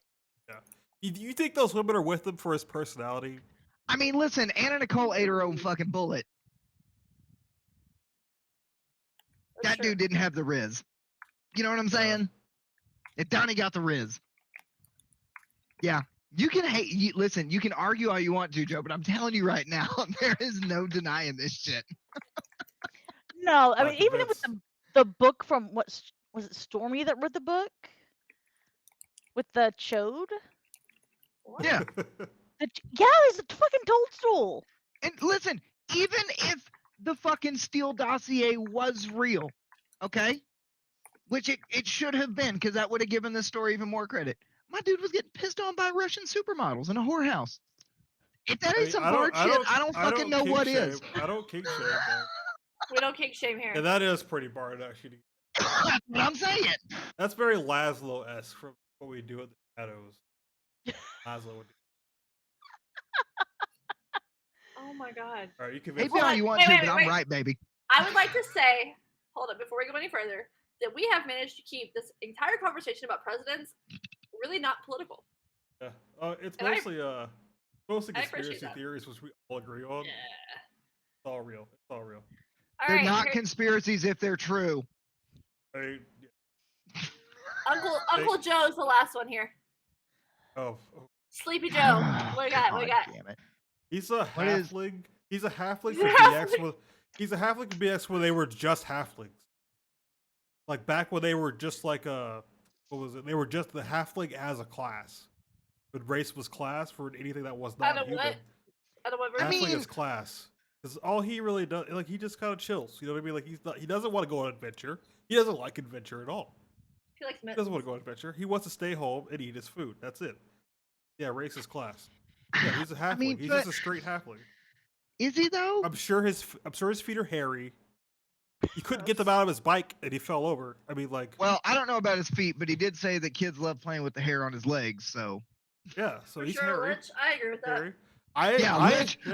You think those women are with him for his personality? I mean, listen, Anna Nicole ate her own fucking bullet. That's That true. dude didn't have the Riz. You know what I'm saying? If Donnie got the Riz. Yeah. You can hate listen, you can argue all you want to, Joe, but I'm telling you right now, there is no denying this shit. No, I Not mean even with convinced. the book from was it Stormy that wrote the book with the chode? What? Yeah. Yeah, he's a fucking toadstool. And listen, even if the fucking Steele dossier was real, okay? Which it should have been, because that would have given this story even more credit. My dude was getting pissed on by Russian supermodels in a whorehouse. If that I ain't mean, some hard shit, I don't fucking know kink what shame. is. I don't kink shame. Though. We don't kink shame here. And that is pretty bard, actually. That's what I'm saying. That's very Laszlo-esque from what we do in the shadows. Laszlo would do. Oh my god. All right, you Hate convinced me Hold all on, you want wait, to, wait, but I'm wait. right, baby. I would like to say, hold up, before we go any further, that we have managed to keep this entire conversation about presidents really not political. Yeah. It's And I- mostly I appreciate conspiracy that. theories, which we all agree on. Yeah. It's all real. It's all real. All They're right, not here- conspiracies if they're true. I mean, yeah. Uncle Joe's the last one here. Oh, Sleepy Joe. What we got? What we God got? damn it. he's a What is- halfling. He's a halfling He's for a BX. halfling. He's a halfling for BX when they were just halflings. Like back when they were just like what was it? They were just the halfling as a class. But race was class for anything that was Out not of human. what? I don't I remember. Halfling mean- is class. Because all he really does, like he just kind of chills. You know what I mean? Like he doesn't want to go on adventure. He doesn't like adventure at all. He likes He doesn't want to go on adventure. He wants to stay home and eat his food. That's it. Yeah, race is class. Yeah, he's a halfling. mean, he's but- just a straight halfling. Is he though? I'm sure his feet are hairy. He couldn't get them out of his bike and he fell over. I mean, like, Well, I don't know about his feet, but he did say that kids love playing with the hair on his legs. So yeah. So For he's sure, hairy. Lynch. I agree with that. hairy.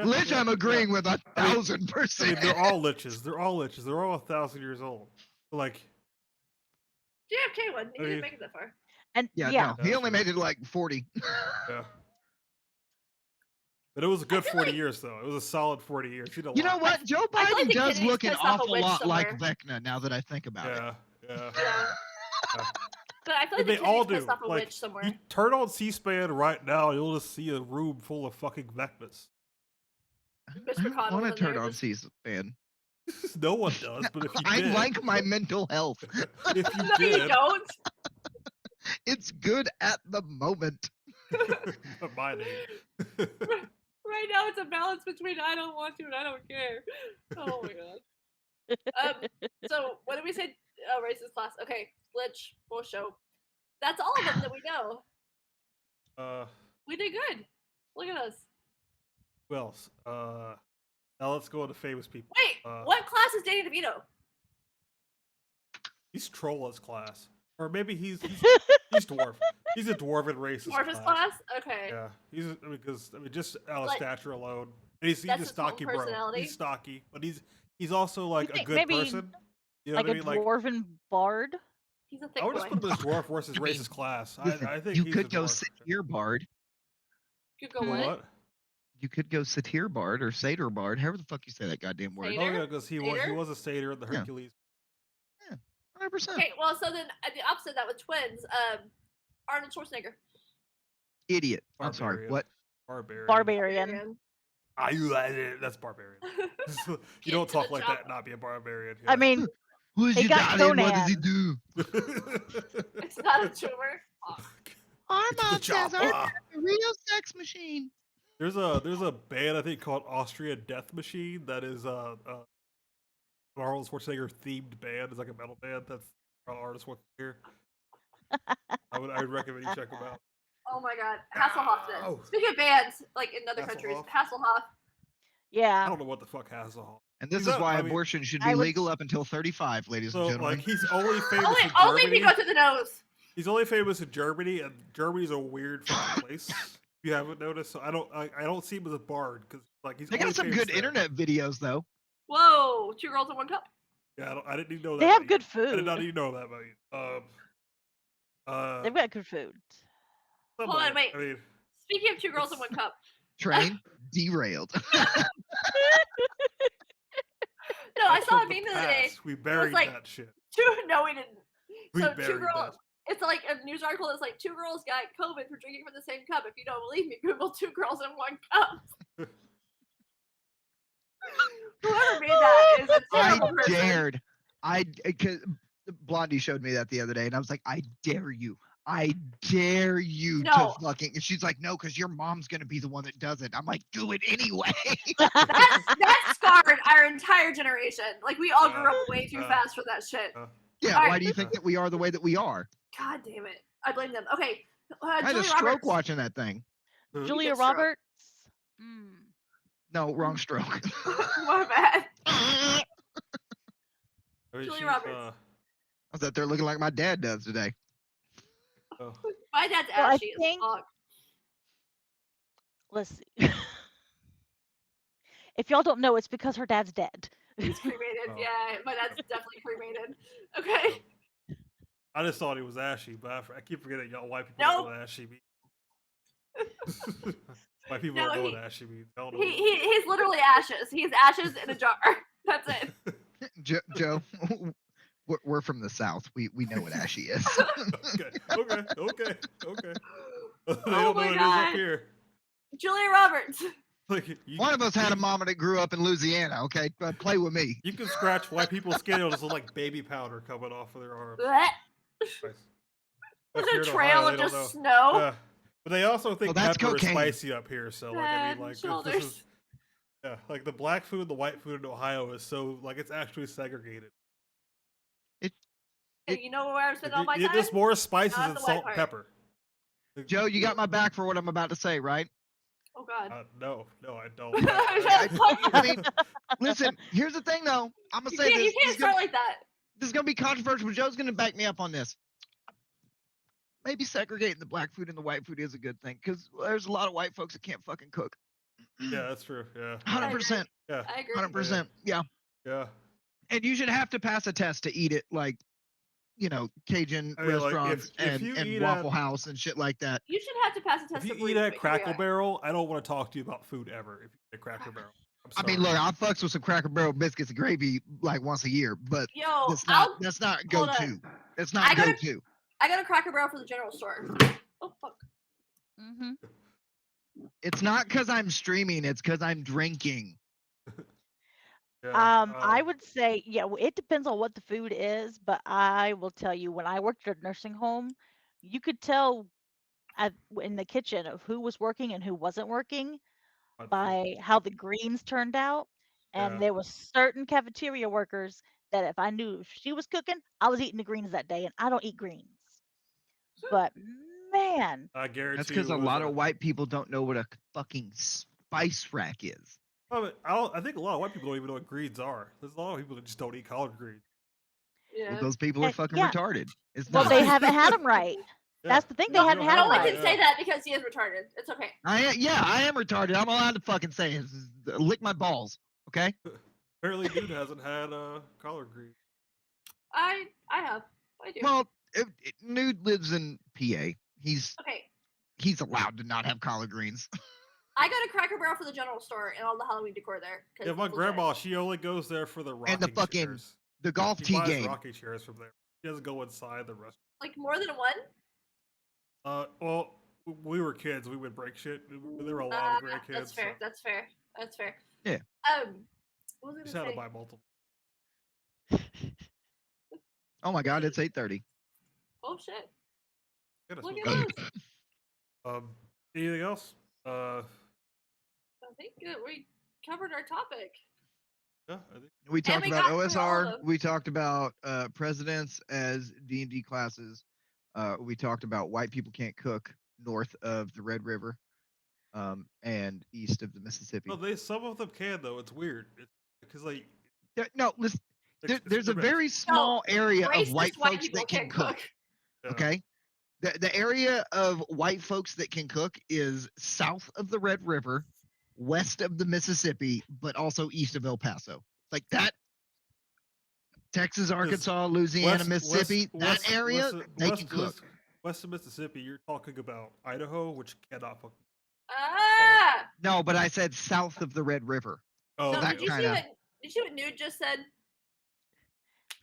Lich, I'm agreeing with I mean, 1,000%. they're all liches. They're all liches. They're all 1,000 years old. Like, JFK one. He I mean- didn't make it that far. And Yeah, yeah, no, he only made it like 40. yeah. But it was a good feel 40 like- years, though. It was a solid 40 years. He did a You know lot. what? Joe I feel like Biden the does kid needs look to an piss off a awful witch lot like somewhere. Vecna now that I think about it. Yeah, yeah. Yeah. But I feel like And the they kid all needs to do. piss off a Like, witch somewhere. you turn on C-SPAN right now, you'll just see a room full of fucking Vecnas. Mitch I McConnell want in to turn there on just- C-SPAN. No one does, but if you I did, like my mental health. if you No, you did, don't. It's good at the moment. but mine ain't. Right now, it's a balance between I don't want to and I don't care. Oh my god. So what did we say? Racist class. Okay, glitch, full show. That's all of them that we know. We did good. Look at us. Who else? Now let's go into famous people. Wait, what class is Danny DeVito? He's Trolla's class, or maybe he's dwarf. He's a dwarven racist Dwarfist class? Okay. Yeah, because just out of Like, stature alone, and he's that's a his whole stocky bro. personality? He's stocky, but he's also like a think good maybe, person. You know like what a I mean? Like dwarven bard. He's a thick I would just boy. put him as dwarf versus I mean, racist class. Listen, I think you he's could a go dwarf. Satyr Bard. You could go what? What? You could go Satyr Bard or Satyr Bard, however the fuck you say that goddamn word. Satyr? Oh yeah, because he Satyr? was a satyr in the Yeah. Hercules. 100%. Okay, well, so then the opposite of that with twins, Arnold Schwarzenegger. Idiot. I'm sorry. Barbarian. What? Barbarian. Barbarian. That's barbarian. You don't talk like that and not be a barbarian. I mean, Who's He your got daddy and what does he Conan. do? It's not a tumor. Oh, Armand It's says the I'm chopper. a real sex machine. There's a band I think called Austrian Death Machine that is Arnold Schwarzenegger themed band. It's like a metal band that's artist wants to hear. I would recommend you check them out. oh my god. Hasselhoff then. Ow. Speaking of bands, like in other countries, Hasselhoff? Hasselhoff. I yeah. don't know what the fuck Hasselhoff. And this He's is not- why I mean- abortion should I be would- legal up until 35, ladies and So gentlemen. like he's only famous Only, in only if Germany. you go to the nose. He's only famous in Germany, and Germany's a weird fucking place. If you haven't noticed, so I don't see him as a bard because like he's. They only got some famous good there. internet videos though. Whoa, 2 girls in 1 cup. Yeah, I didn't even know that. They have about good you. I did not food. even know that about you. They've got good food. Hold on, somewhat. wait. I mean, Speaking of 2 girls in 1 cup. Train derailed. No, I that's saw a from meme the other day. past. We buried like- that shit. No, we didn't. We So buried 2 girls. that. It's like a news article that's like 2 girls got COVID for drinking from the same cup. If you don't believe me, Google 2 girls in 1 cup. Whoever made that is a I terrible person. dared. Cause Blondie showed me that the other day, and I was like, I dare you. I dare you No. to fucking. And she's like, no, because your mom's gonna be the one that does it. I'm like, do it anyway. That scarred our entire generation. Like we all grew up way too uh, fast for that shit. Yeah. Alright. Why do you think that we are the way that we are? God damn it! I blame them. Okay, I had a Julia stroke Roberts. watching that thing. Julia good stroke. Roberts. Mm. No, wrong stroke. My bad. I I mean, Julia she's, Roberts. was out there looking like my dad does today. oh, My dad's Well, I ashy as think- fuck. Let's see. If y'all don't know, it's because her dad's dead. He's cremated. Oh. Yeah, my dad's definitely cremated. Okay. I just thought he was ashy, but I keep forgetting y'all white people Nope. don't know what ashy means. White people No, don't know he- what ashy means. I don't know He's literally ashes. He's ashes in a jar. That's it. Joe, we're from the South. We know what ashy is. okay. They Oh don't know my what it is God. up here. Julia Roberts. Like you, One of us had a mama that grew up in Louisiana. Okay, play with me. you can scratch white people's skin; it'll just look like baby powder coming off of their arms. Blech. Nice. There's Up here a in trail Ohio, of they don't just know. snow. Yeah. But they also think that's pepper cocaine. is spicy up here, so like I Head mean, and like this shoulders. is yeah, like the black food and the white food in Ohio is so like it's actually segregated. Hey, you know where I'm spending all my You- time? There's more spices Not than the white salt and part. pepper. Joe, you got my back for what I'm about to say, right? Oh God. No, I don't. I mean, listen. Here's the thing, though. I'm gonna You say can't, this. you can't start like that. This is gonna be controversial, but Joe's gonna back me up on this. Maybe segregating the black food and the white food is a good thing because there's a lot of white folks that can't fucking cook. Yeah, that's true. Yeah. 100%. Yeah. I agree. 100%. Yeah. Yeah. And you should have to pass a test to eat it, like, you know, Cajun I mean, like, restaurants if you and eat Waffle at- House and shit like that. You should have to pass a test. If you to eat believe at who Crackle you are. Barrel, I don't want to talk to you about food ever. If you eat at Cracker Barrel. I mean, look, I fucks with some Cracker Barrel biscuits and gravy like once a year, but Yo, that's not hold go on. to. That's I not go gotta- to. I got a Cracker Barrel for the general store. Oh fuck. Mm-hmm. It's not because I'm streaming. It's because I'm drinking. Yeah. I would say, yeah, it depends on what the food is, but I will tell you, when I worked at a nursing home, you could tell in the kitchen of who was working and who wasn't working I'd by how the greens turned out. And Yeah. there was certain cafeteria workers that if I knew if she was cooking, I was eating the greens that day, and I don't eat greens. But man, I guarantee That's because you a it was lot of white people don't know what a fucking spice rack is. I think a lot of white people don't even know what greens are. There's a lot of people that just don't eat collard greens. Yeah. Well, those people are and fucking yeah, retarded. It's well, not. they haven't had them right. Yeah. That's the thing, they No, you hadn't don't had have them Nolan them right. can say that because he is retarded. It's okay. I am retarded. I'm allowed to fucking say it. Lick my balls, okay? Apparently, dude hasn't had collard greens. I have. I do. Well, Nude lives in PA. Okay. He's allowed to not have collard greens. I go to Cracker Barrel for the general store and all the Halloween decor there. 'cause Yeah, my it's legit. grandma, she only goes there for the rocking And the fucking chairs. the golf She tee buys game. rocking chairs from there. She doesn't go inside the restaurant. Like more than one? Well, we were kids. We would break shit. There were a lot of grandkids. That's fair. So That's fair. That's fair. Yeah. What was I just gonna had to say? buy multiple. Oh my god, it's 8:30. Oh shit! Yeah, that's Look what- at us. Anything else? I think we covered our topic. Yeah, I think. We talked we about got through all of OSR. them. We talked about presidents as D&D classes. We talked about white people can't cook north of the Red River, and east of the Mississippi. No, some of them can though. It's weird. It's because like No, listen. it's There's a different. very small area of Racist white white folks people that can can't cook. Yeah. Okay, the area of white folks that can cook is south of the Red River, west of the Mississippi, but also east of El Paso. Like that. Texas, Arkansas, Louisiana, Mississippi, that area, they can cook. West of Mississippi, you're talking about Idaho, which cannot fucking. Ah! No, but I said south of the Red River. Oh, No, that did you see kinda- what? Did you see what Nude just said?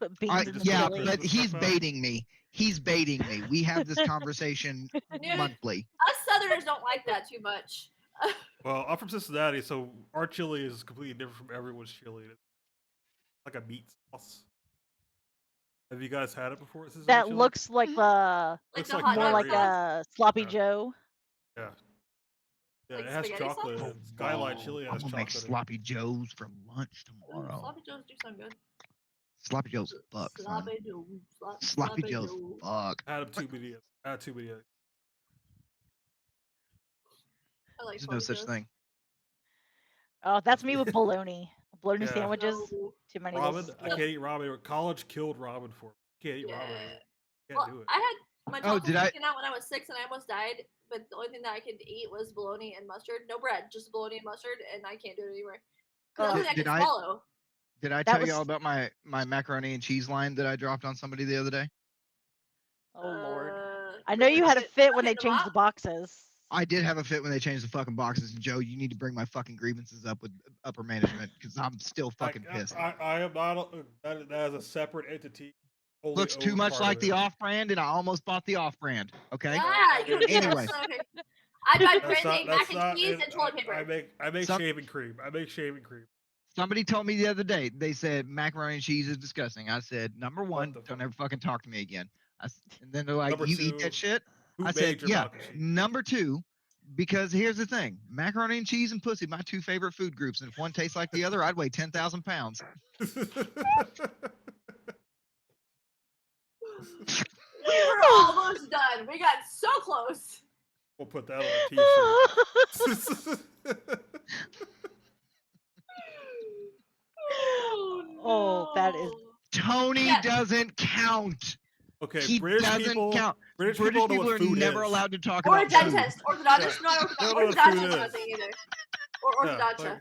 Put beans in the Yeah, chili. but he's Stuff out. baiting me. He's baiting me. We have this conversation Nude, monthly. us Southerners don't like that too much. Well, I'm from Cincinnati, so our chili is completely different from everyone's chili. It's like a meat sauce. Have you guys had it before? Cincinnati That chili? looks like Like Looks the like hot more dog like margarita. sauce? a sloppy Yeah. Joe. Yeah. Yeah, Like it has spaghetti chocolate. sauce? in it. Skyline chili I'm has gonna make chocolate. in it. sloppy joes for lunch Ooh, tomorrow. sloppy joes do sound good. Sloppy joes fuck, son. Sloppy joes. Sloppy joes fuck. I had too many. I had too many. I like There's no sloppy such joes. thing. Oh, that's me with bologna. Bologna Yeah. sandwiches. No. Too many of Ramen. those. I can't eat ramen. College killed ramen for me. Can't eat ramen. Yeah. anymore. Can't Well, do it. I had my Oh, tonsils did I- taken out when I was 6 and I almost died. But the only thing that I could eat was bologna and mustard. No bread, just bologna and mustard, and I can't do it anymore. Oh. Because I Did can I- swallow. Did I That tell was- y'all about my macaroni and cheese line that I dropped on somebody the other day? Oh lord. Uh, I know you had a fit when they hit them changed the up. boxes. I did have a fit when they changed the fucking boxes. And Joe, you need to bring my fucking grievances up with upper management because I'm still fucking pissed. I am not. That is a separate entity. wholly Looks too owned much part like of the it. off-brand, and I almost bought the off-brand. Okay. Ah, you don't need Anyway. that. Okay. I buy That's branding, not- mac that's and not- cheese, and toilet paper. I make Some- shaving cream. I make shaving cream. Somebody told me the other day. They said macaroni and cheese is disgusting. I said, number one, the don't fuck? ever fucking talk to me again. And then they're like, Number you eat two, that shit? Who I made said, your yeah. mac and cheese? Number two, because here's the thing: macaroni and cheese and pussy, my two favorite food groups. And if one tastes like the other, I'd weigh 10,000 pounds. We were almost done. We got so close. We'll put that on a t-shirt. Oh, that is- no. Tony Yeah. doesn't count. Okay, He British doesn't people. count. British British people know people what are food never is. allowed to talk Or a about food. dentist. Orthodontist. Not They don't know what orthodontist. food Is is. nothing either. Or Yeah, orthodontia.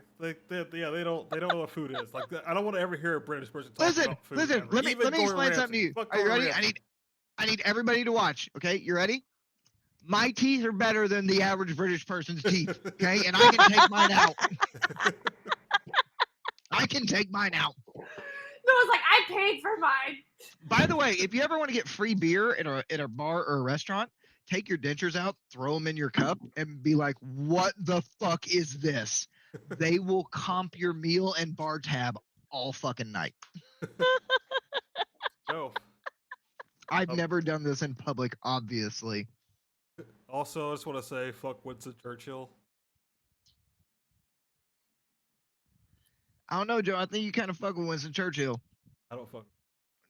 they don't know what food is. Like I don't want to ever hear a British person talk Listen, about food. listen. ever. Let me Even Gordon explain something Ramsay. to you. Fuck Are you Gordon ready? Ramsay. I need everybody to watch. Okay, you ready? My teeth are better than the average British person's teeth. Okay, and I can take mine out. I can take mine out. No, it's like I paid for mine. By the way, if you ever want to get free beer at a bar or a restaurant, take your dentures out, throw them in your cup, and be like, "What the fuck is this?" They will comp your meal and bar tab all fucking night. No. I've Um, never done this in public, obviously. Also, I just want to say, fuck Winston Churchill. I don't know, Joe. I think you kind of fuck with Winston Churchill. I don't fuck.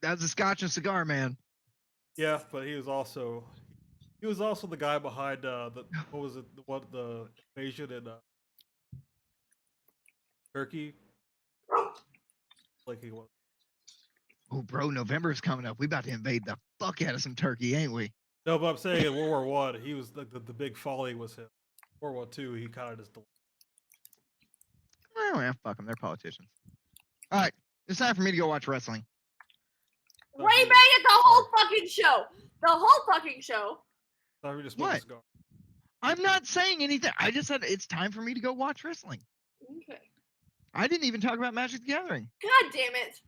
That's a Scotch and cigar man. Yeah, but he was also the guy behind the what was it? The invasion in Turkey. Like he was. Oh, bro, November's coming up. We about to invade the fuck out of some turkey, ain't we? No, but I'm saying in World War One, he was the big folly was him. World War Two, he kind of just. Well, yeah, fuck them. They're politicians. All right, it's time for me to go watch wrestling. Oh, Ray yeah. Bang the whole fucking show. The whole fucking show. Sorry, we just What? smoked a cigar. I'm not saying anything. I just said it's time for me to go watch wrestling. Okay. I didn't even talk about Magic the Gathering. God damn it.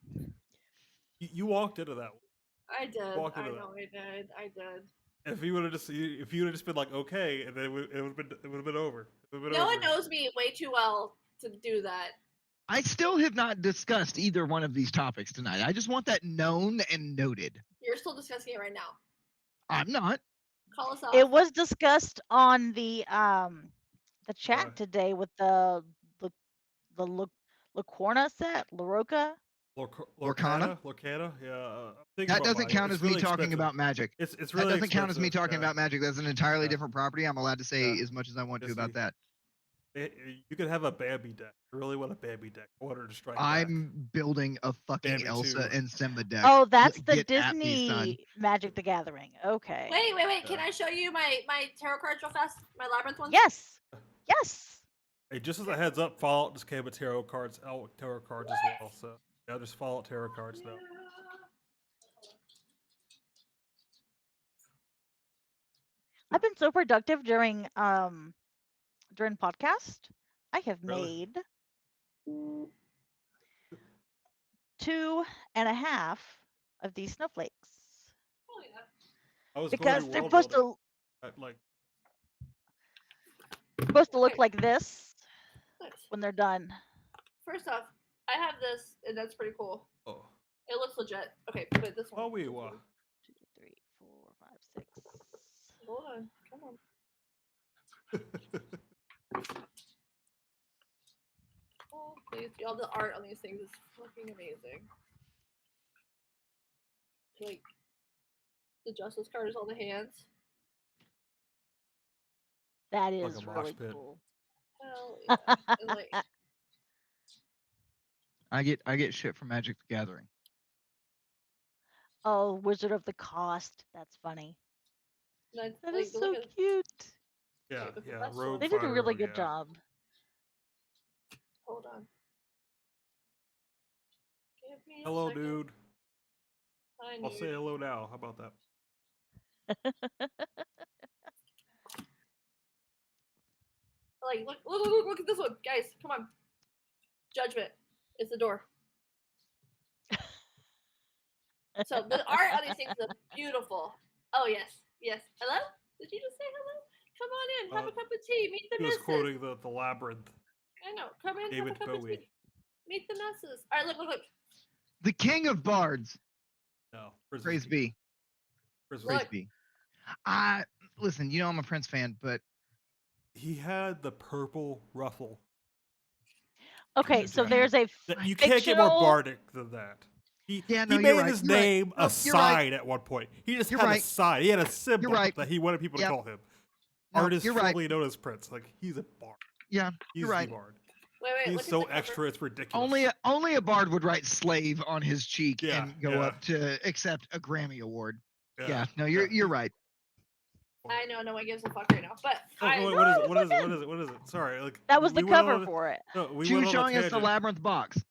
You walked into that one. I did. Walk I into know I did. I did. If you would have just been like okay, and then it would have been over. It would've been No one over. knows me way too well to do that. I still have not discussed either one of these topics tonight. I just want that known and noted. You're still discussing it right now. I'm not. Call us off. It was discussed on the chat Right. today with the Lacorna set, LaRocca. Lorcana? Lorcana, yeah. I'm thinking That about doesn't buying it. count It's as me really talking expensive. about Magic. It's That really doesn't count as me expensive, talking yeah. about Magic. That's an entirely Yeah. different property. I'm allowed to say Yeah. as much as I want to Yes, about you- that. You could have a Bambi deck. I really want a Bambi deck. I want her to strike back. I'm building a fucking Bambi Elsa too. and Simba deck. Oh, that's the Get at me, son. Disney Magic the Gathering. Okay. Wait. Can Yeah. I show you my tarot cards real fast? My labyrinth ones? Yes. Yes. Hey, just as a heads up, Fallout just came with tarot cards as well. So yeah, just Fallout tarot cards now. I've been so productive during podcast. I have Really? made 2.5 of these snowflakes Oh, yeah. I was because going they're world supposed building. to look Okay. like this Nice. when they're done. First off, I have this, and that's pretty cool. Oh, It looks legit. Okay, but this one. oh, we this one. 2, 3, 4, 5, 6. Hold on. Come on. Oh, please. Y'all, the art on these things is fucking amazing. Like, the Justice card is on the hands. That Like is a mosh really pit. cool. Hell yeah. And like, I get shit from Magic the Gathering. Oh, Wizard of the Cost. That's funny. like, That like, is so look at, cute. yeah, the yeah. professor. Rogue They did a Fire really Rogue, good yeah. job. hold on. Give me a Hello, second. dude. I I'll need- say hello now. How about that? Like, look at this one, guys. Come on. Judgment. It's the door. So the art on these things is beautiful. Oh yes. Hello? Did you just say hello? Come on in. Have a cup of tea. Meet the He was missus. quoting the labyrinth. I know. Come in. David have a cup of Bowie. tea. Meet the missus. All right. Look. The king of bards. No, Praise be. Praise Praise Look. be. Listen, you know I'm a Prince fan, but He had the purple ruffle. Okay, so Right. there's a You can't get more fictional- bardic than that. He Yeah, no, he you're made right, his you're right. name No, a you're right. sign at one point. He just You're had a right. sign. He had a symbol right. that he wanted people to Yep. call him. No, Artist you're right. formerly known as Prince. Like he's a bard. Yeah, He's you're right. the bard. Wait. He's Look at so the cover. extra, it's ridiculous. Only a bard would write slave on his cheek Yeah, and go yeah. up to accept a Grammy award. Yeah, Yeah, no, you're right. I know no one gives a fuck right now, but Oh, I. what is it? What is it? What is it? What is it? Sorry, like That was the we went cover on- for it. No, we She went was on a showing us the tangent. labyrinth box.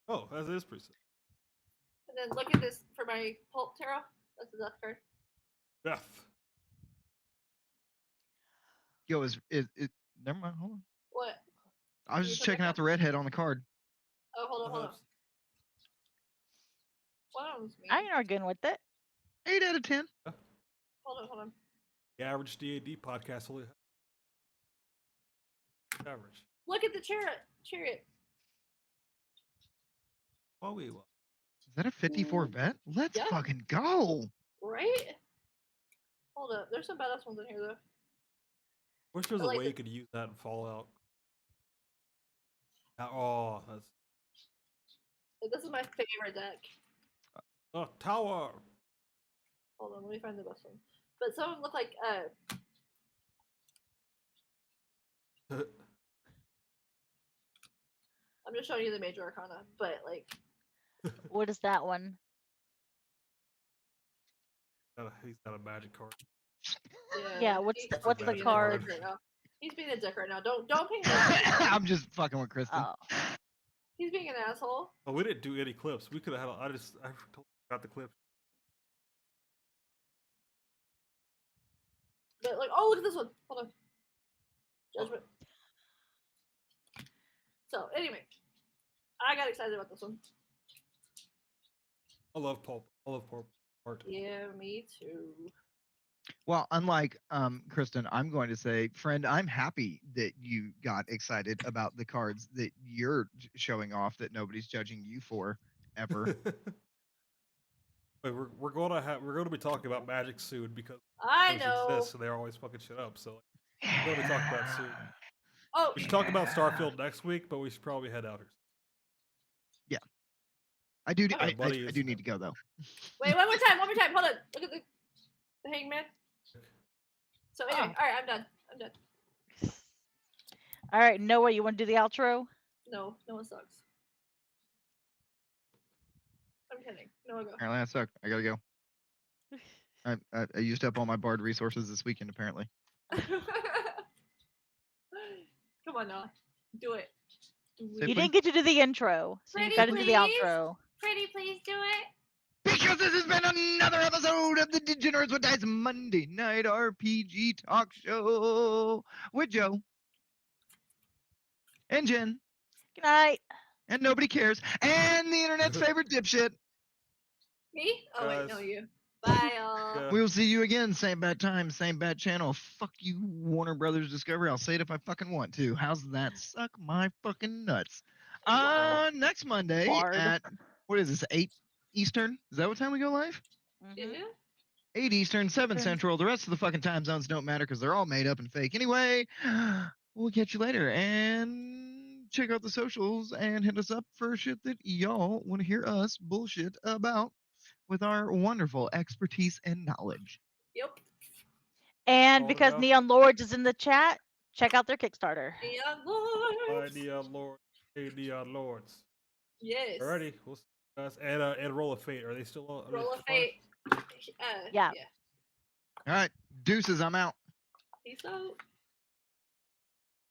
Oh, that is pretty sick. And then look at this for my pulp tarot. That's the death card. Death. Yo, is never mind, hold on. What? I was You just took it checking out back? the redhead on the card. Oh, hold on. Perhaps. What was me? I ain't arguing with it. 8 out of 10. Hold on. The average D&D podcast only average. Look at the chariot. Oh, we will. Is that a 54 vet? Let's Yeah. fucking go. Right? Hold up. There's some badass ones in here though. Wish there was I a like way the- you could use that in Fallout. Oh, that's This is my favorite deck. a tower. Hold on, let me find the best one. But some of them look like I'm just showing you the major arcana, but like What is that one? He's got a magic card. Yeah, what's he's the what's being the a card? dick right now. He's being a dick right now. Don't pay attention. I'm just fucking with Kristen. Oh. He's being an asshole. Oh, we didn't do any clips. We could have had. I totally forgot the clip. But like, oh look at this one. Hold on. Judgment. So anyway, I got excited about this one. I love pulp. I love pulp art. Yeah, me too. Well, unlike Kristen, I'm going to say, friend, I'm happy that you got excited about the cards that you're showing off that nobody's judging you for ever. But we're going to be talking about Magic soon because I those know. exist, so they're always fucking shit up. So we're going to be talking about it soon. Oh, We should talk about Starfield next week, but we should probably head out. I do. Okay. I Buddy do is- need to go though. wait, one more time. Hold on. Look at the hangman. So anyway, Oh. all right, I'm done. I'm done. All right, Noah, you want to do the outro? No, no one sucks. I'm kidding. No one go. Apparently, I suck. I gotta go. I used up all my Bard resources this weekend. Apparently. Come on, Noah. Do it. Do Say it. You didn't get to do the intro, so you Pretty got to do the please? outro. Pretty, please do it. Because this has been another episode of the Degenerates with Dice Monday Night RPG Talk Show with Joe and Jen Good night. and nobody cares and the internet's favorite dipshit. Me? Oh wait, no, Guys. you. Bye, y'all. Yeah. We will see you again, same bad time, same bad channel. Fuck you, Warner Brothers Discovery. I'll say it if I fucking want to. How's that? Suck my fucking nuts. Next Monday Bard. at what is this? 8 Eastern? Is that what time we go live? Yeah. Mhm. 8 Eastern, 7 Okay. Central. The rest of the fucking time zones don't matter because they're all made up and fake. Anyway, we'll catch you later and check out the socials and hit us up for shit that y'all want to hear us bullshit about with our wonderful expertise and knowledge. Yep. And Oh, because no. Neon Lords is in the chat, check out their Kickstarter. Neon Bye, Lords. Neon Lord. Hey, Neon Lords. Yes. Alrighty, we'll see you guys. And Roll of Fate. Are they still on? are they Roll of still on? fate. Yeah. All right, deuces, I'm out. Peace out.